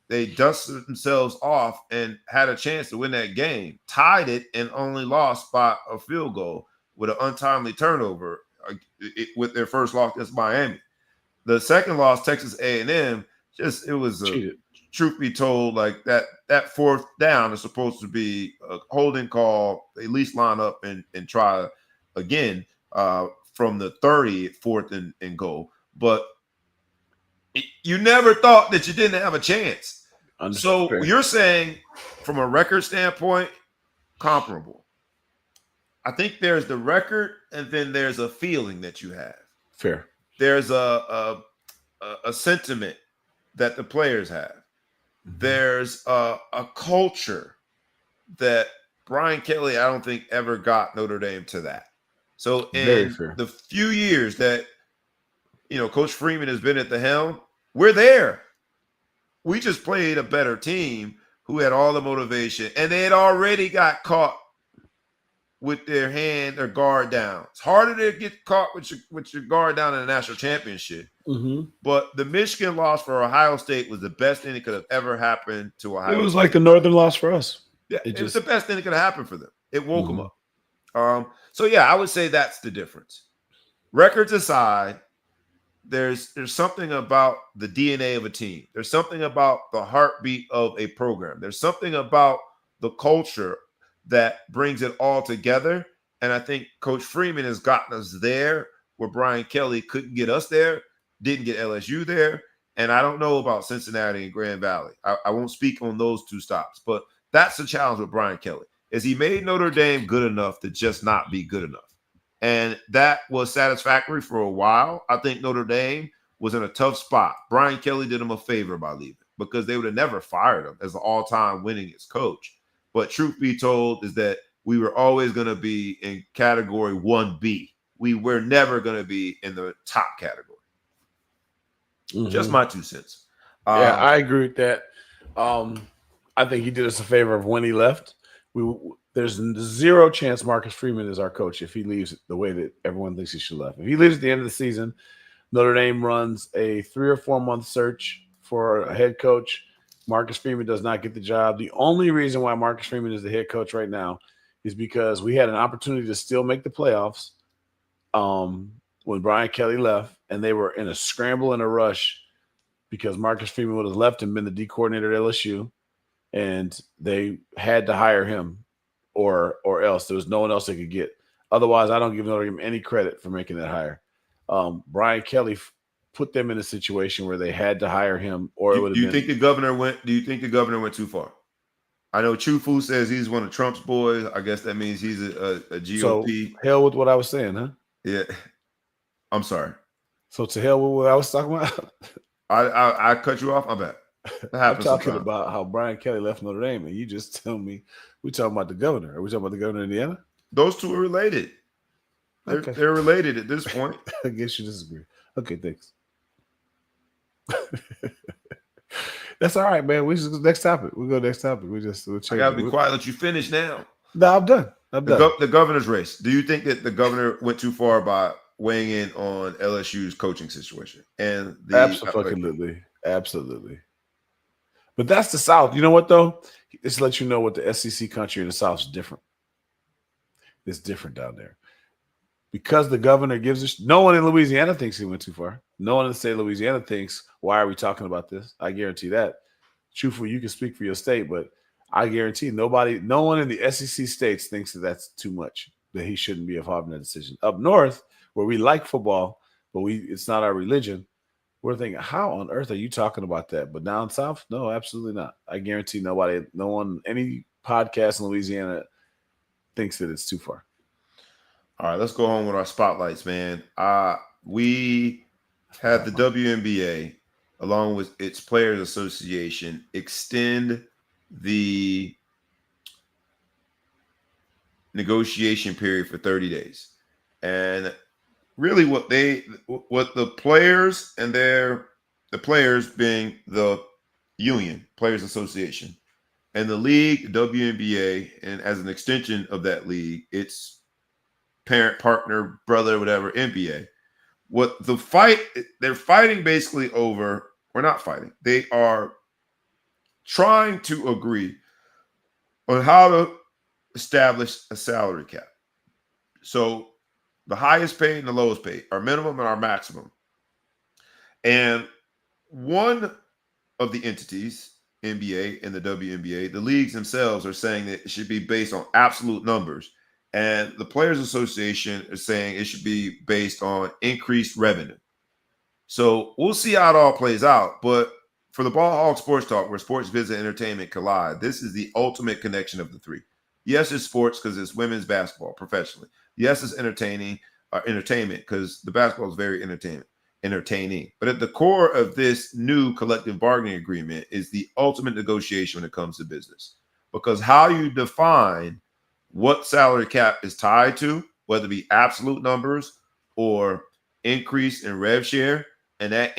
they dusted themselves off and had a chance to win that game, tied it, and only lost by a field goal with an untimely turnover with their first loss against Miami. The second loss, Texas A&M, it was truth be told, like that fourth down is supposed to be a holding call. They at least line up and try again from the 30, 4th and goal. But you never thought that you didn't have a chance. So you're saying from a record standpoint, comparable. I think there's the record and then there's a feeling that you have. Fair. There's a sentiment that the players have. Mm-hmm. There's a culture that Brian Kelly, I don't think, ever got Notre Dame to that. So in the few years that, Coach Freeman has been at the helm, we're there. We just played a better team who had all the motivation, and they had already got caught with their hand or guard down. It's harder to get caught with your guard down in a national championship. Mm-hmm. But the Michigan loss for Ohio State was the best thing that could have ever happened to Ohio It was State. like the Northern loss for us. Yeah, it was the best thing that could have happened for them. It woke them Mhm. up. So yeah, I would say that's the difference. Records aside, there's something about the DNA of a team. There's something about the heartbeat of a program. There's something about the culture that brings it all together. And I think Coach Freeman has gotten us there where Brian Kelly couldn't get us there, didn't get LSU there. And I don't know about Cincinnati and Grand Valley. I won't speak on those two stops, but that's the challenge with Brian Kelly, is he made Notre Dame good enough to just not be good enough. And that was satisfactory for a while. I think Notre Dame was in a tough spot. Brian Kelly did him a favor by leaving because they would have never fired him as the all-time winningest coach. But truth be told is that we were always going to be in category 1B. We were never going to be in the top category. Mm-hmm. Just my 2 cents. Yeah, I agree with that. I think he did us a favor of when he left. There's zero chance Marcus Freeman is our coach if he leaves the way that everyone thinks he should leave. If he leaves at the end of the season, Notre Dame runs a 3 or 4 month search for a head coach. Marcus Freeman does not get the job. The only reason why Marcus Freeman is the head coach right now is because we had an opportunity to still make the playoffs when Brian Kelly left, and they were in a scramble and a rush because Marcus Freeman would have left and been the D coordinator at LSU, and they had to hire him or else. There was no one else they could get. Otherwise, I don't give Notre Dame any credit for making that hire. Brian Kelly put them in a situation where they had to hire him, or it would have been. Do you think the governor went too far? I know Chufu says he's one of Trump's boys. I guess that means he's a GOP. So hell with what I was saying, huh? Yeah. I'm sorry. So to hell with what I was talking about. I cut you off. I bet. I'm talking about how Brian Kelly left Notre Dame, and you just tell me we're talking about the governor. Are we talking about the governor of Indiana? Those two are related. They're related at this point. I guess you disagree. Okay, thanks. That's all right, man. We just next topic. We'll go next topic. We'll I gotta be quiet. Let you finish now. No, I'm done. The governor's race. Do you think that the governor went too far by weighing in on LSU's coaching situation? And absolutely. But that's the South. You know what though? Just to let you know what the SEC country in the South is different. It's different down there. Because the governor gives us, no one in Louisiana thinks he went too far. No one in the state of Louisiana thinks, why are we talking about this? I guarantee that. Truthfully, you can speak for your state, but I guarantee no one in the SEC states thinks that that's too much, that he shouldn't be involved in that decision. Up north, where we like football, but it's not our religion, we're thinking, how on earth are you talking about that? But down south, no, absolutely not. I guarantee no one, any podcast in Louisiana thinks that it's too far. All right, let's go home with our spotlights, man. We had the WNBA, along with its Players Association, extend the negotiation period for 30 days. And really what the players and the players being the union, Players Association, and the league, WNBA, and as an extension of that league, it's parent, partner, brother, whatever, NBA. What the fight, they're fighting basically over, or not fighting, they are trying to agree on how to establish a salary cap. So the highest paid and the lowest paid, our minimum and our maximum. And one of the entities, NBA and the WNBA, the leagues themselves are saying that it should be based on absolute numbers. And the Players Association is saying it should be based on increased revenue. So we'll see how it all plays out. But for the Ball Hog Sports Talk, where sports, business, and entertainment collide, this is the ultimate connection of the three. Yes, it's sports because it's women's basketball professionally. Yes, it's entertainment because the basketball is very entertaining. But at the core of this new collective bargaining agreement is the ultimate negotiation when it comes to business. Because how you define what salary cap is tied to, whether it be absolute numbers or increase in rev share, and that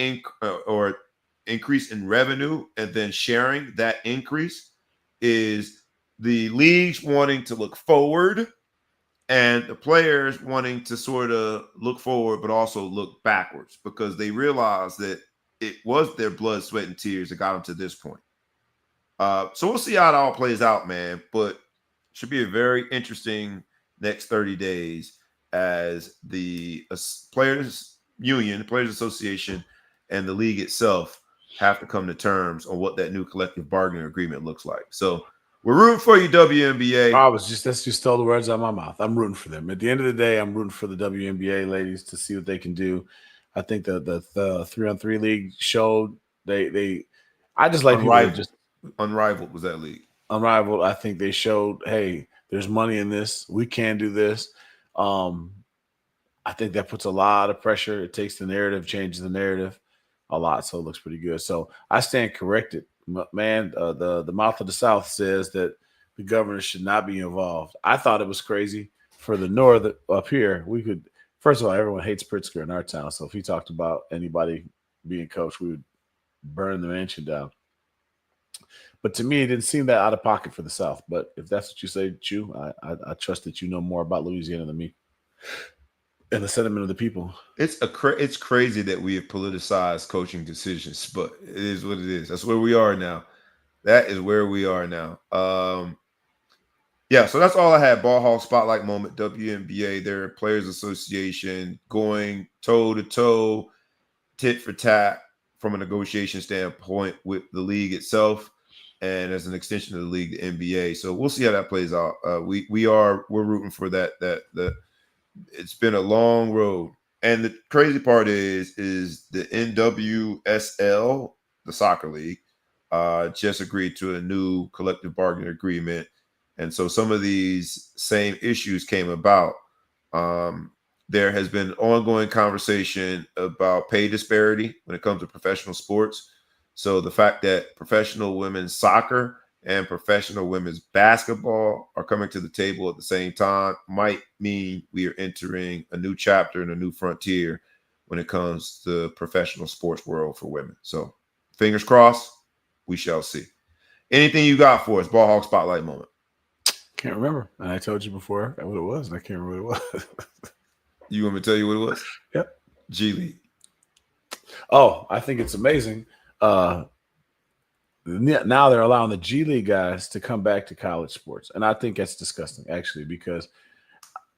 or increase in revenue, and then sharing that increase, is the leagues wanting to look forward and the players wanting to sort of look forward, but also look backwards because they realized that it was their blood, sweat, and tears that got them to this point. So we'll see how it all plays out, man. But should be a very interesting next 30 days as the Players Union, the Players Association, and the league itself have to come to terms on what that new collective bargaining agreement looks like. So we're rooting for you, WNBA. That's just stole the words out of my mouth. I'm rooting for them. At the end of the day, I'm rooting for the WNBA ladies to see what they can do. I think the 3-on-3 league showed I just like people that just unrivaled was that league. Unrivaled. I think they showed, hey, there's money in this. We can do this. I think that puts a lot of pressure. It takes the narrative, changes the narrative a lot. So it looks pretty good. So I stand corrected. Man, the mouth of the South says that the governor should not be involved. I thought it was crazy for the North up here. We could, first of all, everyone hates Pritzker in our town. So if he talked about anybody being coach, we would burn the mansion down. But to me, it didn't seem that out of pocket for the South. But if that's what you say, Chew, I trust that you know more about Louisiana than me and the sentiment of the people. It's crazy that we have politicized coaching decisions, but it is what it is. That's where we are now. That is where we are now. Yeah, so that's all I had. Ball Hall Spotlight Moment, WNBA, their Players Association going toe-to-toe, tit for tat from a negotiation standpoint with the league itself and as an extension of the league, the NBA. So we'll see how that plays out. We're rooting for that. It's been a long road. And the crazy part is the NWSL, the soccer league, just agreed to a new collective bargaining agreement. And so some of these same issues came about. There has been ongoing conversation about pay disparity when it comes to professional sports. So the fact that professional women's soccer and professional women's basketball are coming to the table at the same time might mean we are entering a new chapter and a new frontier when it comes to the professional sports world for women. So fingers crossed, we shall see. Anything you got for us, Ball Hawk Spotlight Moment? Can't remember. And I told you before what it was, and I can't remember what it was. You want me to tell you what it was? Yep. G League. Oh, I think it's amazing. Now they're allowing the G League guys to come back to college sports. And I think that's disgusting, actually, because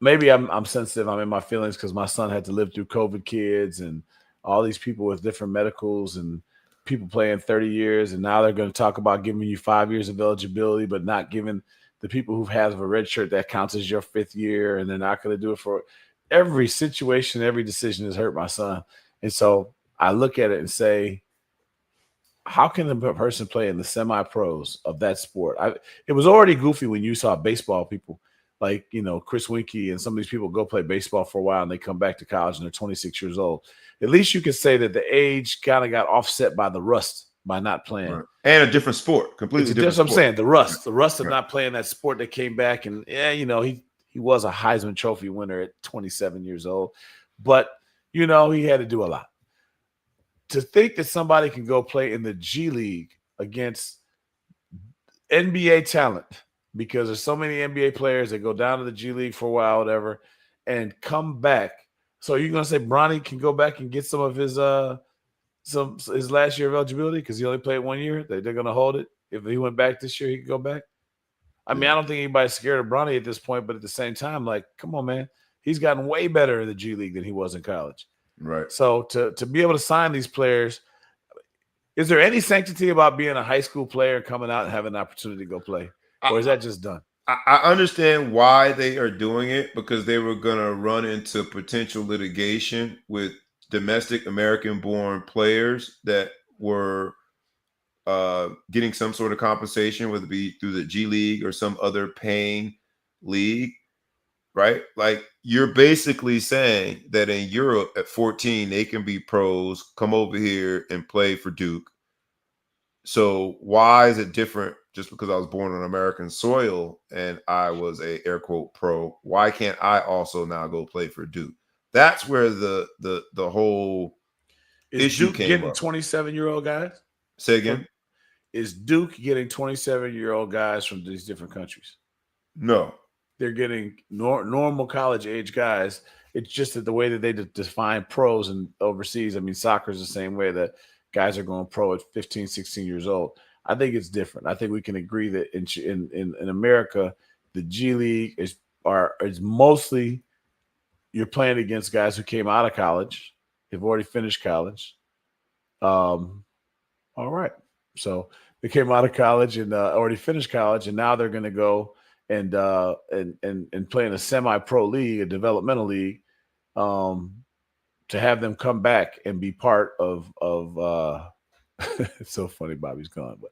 maybe I'm sensitive. I'm in my feelings because my son had to live through COVID kids and all these people with different medicals and people playing 30 years. And now they're going to talk about giving you 5 years of eligibility, but not giving the people who have a red shirt that counts as your 5th year. And they're not going to do it for every situation. Every decision has hurt my son. And so I look at it and say, how can a person play in the semi-pros of that sport? It was already goofy when you saw baseball people like, Chris Winkie and some of these people go play baseball for a while and they come back to college and they're 26 years old. At least you could say that the age kind of got offset by the rust by not playing. Right. And a different sport, completely different That's what I'm sport. saying. The rust of not playing that sport that came back. And he was a Heisman Trophy winner at 27 years old. But, he had to do a lot. To think that somebody can go play in the G League against NBA talent, because there's so many NBA players that go down to the G League for a while, whatever, and come back. So you're gonna say Bronny can go back and get some of his his last year of eligibility because he only played 1 year? They're gonna hold it. If he went back this year, he could go back. I mean, I don't think anybody's scared of Bronny at this point, but at the same time, like, come on, man, he's gotten way better in the G League than he was in college. Right. So to be able to sign these players, is there any sanctity about being a high school player coming out and having an opportunity to go play? Or is that just done? I understand why they are doing it, because they were going to run into potential litigation with domestic American-born players that were getting some sort of compensation, whether it be through the G League or some other paying league. Right? Like, you're basically saying that in Europe at 14, they can be pros, come over here and play for Duke. So why is it different just because I was born on American soil and I was a air quote pro? Why can't I also now go play for Duke? That's where the whole issue Duke came getting up. 27-year-old guys? Say again? Is Duke getting 27-year-old guys from these different countries? No. they're getting normal college age guys. It's just that the way that they define pros and overseas. I mean, soccer is the same way that guys are going pro at 15, 16 years old. I think it's different. I think we can agree that in America, the G League is mostly you're playing against guys who came out of college, have already finished college. All right. So they came out of college and already finished college, and now they're going to go and play in a semi-pro league, a developmental league, to have them come back and be part of. It's so funny, Bobby's gone, but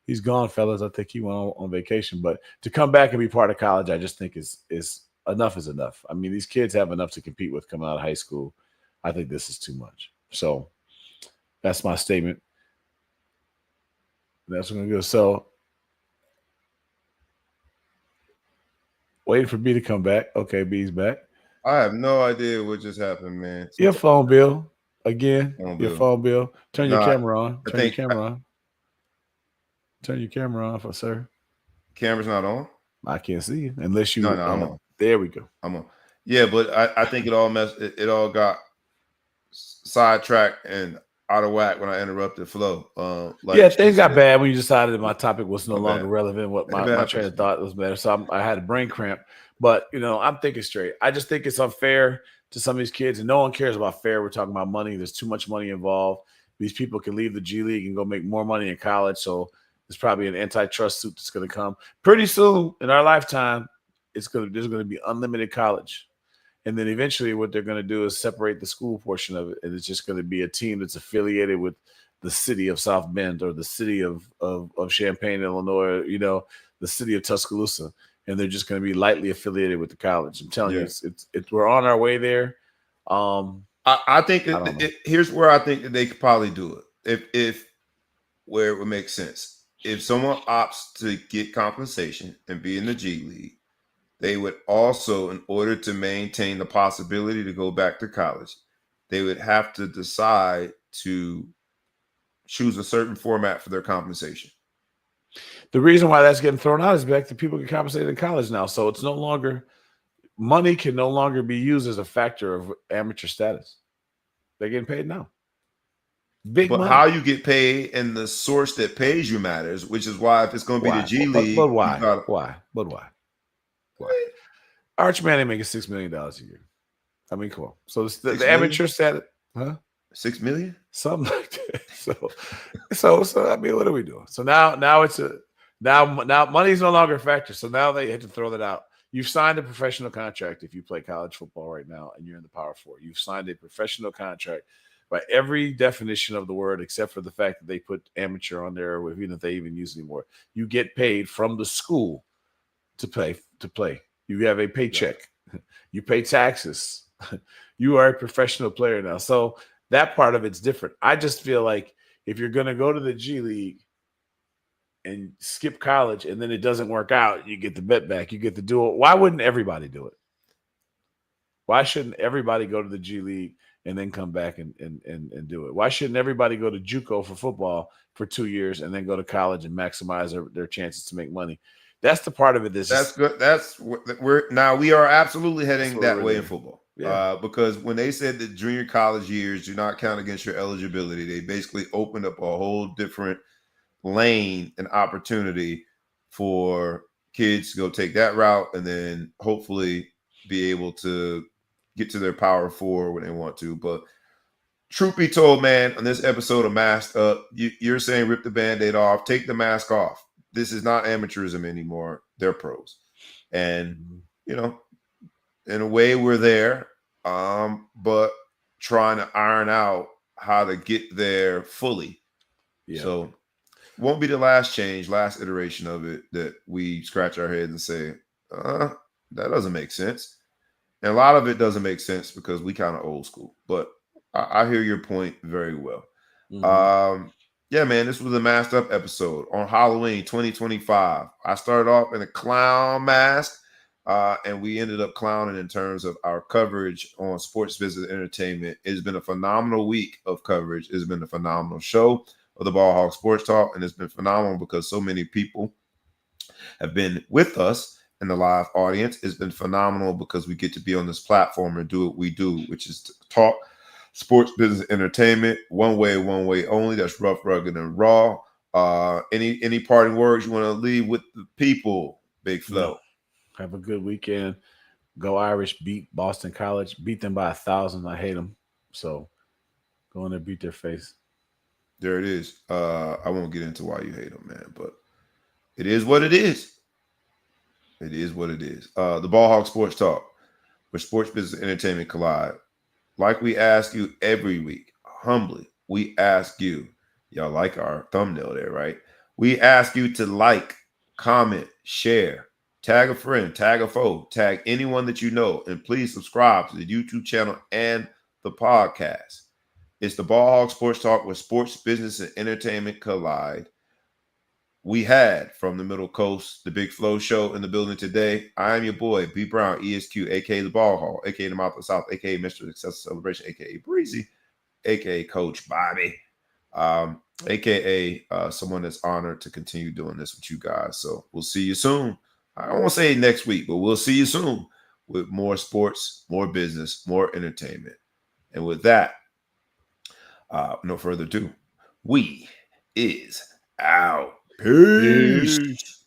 he's gone, fellas. I think he went on vacation, but to come back and be part of college, I just think is enough is enough. I mean, these kids have enough to compete with coming out of high school. I think this is too much. So that's my statement. That's what I'm going to go. So waiting for B to come back. Okay, B's back. I have no idea what just happened, man. Your phone bill again. Phone bill. Turn your No, camera on. I Turn think- your camera on. Turn your camera on, sir. Camera's not on. I can't see you unless you. No, I'm on. There we go. I'm on. Yeah, but I think it all got sidetracked and out of whack when I interrupted flow. Things got bad when you decided that my topic was no longer relevant. What my Bad. train of thought was better, so I had a brain cramp. But I'm thinking straight. I just think it's unfair to some of these kids, and no one cares about fair. We're talking about money. There's too much money involved. These people can leave the G League and go make more money in college. So there's probably an antitrust suit that's going to come pretty soon in our lifetime. There's going to be unlimited college. And then eventually what they're going to do is separate the school portion of it. And it's just going to be a team that's affiliated with the city of South Bend or the city of Champaign, Illinois, the city of Tuscaloosa. And they're just going to be lightly affiliated with the college. I'm telling you, it's we're on our way there. I think here's where I think that they could probably do it. If where it would make sense. If someone opts to get compensation and be in the G League, they would also, in order to maintain the possibility to go back to college, they would have to decide to choose a certain format for their compensation. The reason why that's getting thrown out is back to people get compensated in college now. So it's no longer money can no longer be used as a factor of amateur status. They're getting paid now. Big But money. how you get paid and the source that pays you matters, which is why if it's going to be the G League. But why? Why? Arch Manning making $6 million a year. I mean, come on. So the amateur status, huh? $6 million? Something like that. So I mean, what are we doing? So now it's now money's no longer a factor. So now they had to throw that out. You've signed a professional contract if you play college football right now and you're in the Power Four. You've signed a professional contract by every definition of the word, except for the fact that they put amateur on there, even if they even use it anymore. You get paid from the school to play. You have a paycheck. You pay taxes. You are a professional player now. So that part of it's different. I just feel like if you're going to go to the G League and skip college and then it doesn't work out, you get the bet back. You get to do it. Why wouldn't everybody do it? Why shouldn't everybody go to the G League and then come back and do it? Why shouldn't everybody go to JUCO for football for 2 years and then go to college and maximize their chances to make money? That's the part of it. That's good. We are absolutely heading that way in football. Yeah. Because when they said that junior college years do not count against your eligibility, they basically opened up a whole different lane and opportunity for kids to go take that route and then hopefully be able to get to their Power Four when they want to. But truth be told, man, on this episode of Masked Up, you're saying rip the Band-Aid off, take the mask off. This is not amateurism anymore. They're pros. And, in a way we're there, but trying to iron out how to get there fully. Yeah. So won't be the last iteration of it that we scratch our heads and say, that doesn't make sense. And a lot of it doesn't make sense because we kind of old school. But I hear your point very well. Mm-hmm. Yeah, man, this was a Masked Up episode on Halloween 2025. I started off in a clown mask, and we ended up clowning in terms of our coverage on Sports Visit Entertainment. It's been a phenomenal week of coverage. It's been a phenomenal show of the Ball Hog Sports Talk, and it's been phenomenal because so many people have been with us and the live audience. It's been phenomenal because we get to be on this platform and do what we do, which is to talk sports, business, entertainment, one way only. That's rough, rugged, and raw. Any parting words you want to leave with the people, Big Flo? No. Have a good weekend. Go Irish. Beat Boston College. Beat them by 1,000. I hate them. So go in there, beat their face. There it is. I won't get into why you hate them, man, but it is what it is. It is what it is. The Ball Hawk Sports Talk, where sports, business, and entertainment collide. Like we ask you every week, humbly, we ask you, y'all like our thumbnail there, right? We ask you to like, comment, share, tag a friend, tag a foe, tag anyone that you know, and please subscribe to the YouTube channel and the podcast. It's the Ball Hawk Sports Talk, where sports, business, and entertainment collide. We had from the Middle Coast, the Big Flow Show in the building today. I am your boy, B Brown, ESQ, aka the Ball Hall, aka the Mouth of the South, aka Mr. Success Celebration, aka Breezy, aka Coach Bobby, aka someone that's honored to continue doing this with you guys. So we'll see you soon. I don't want to say next week, but we'll see you soon with more sports, more business, more entertainment. And with that, no further ado, we is out. Peace.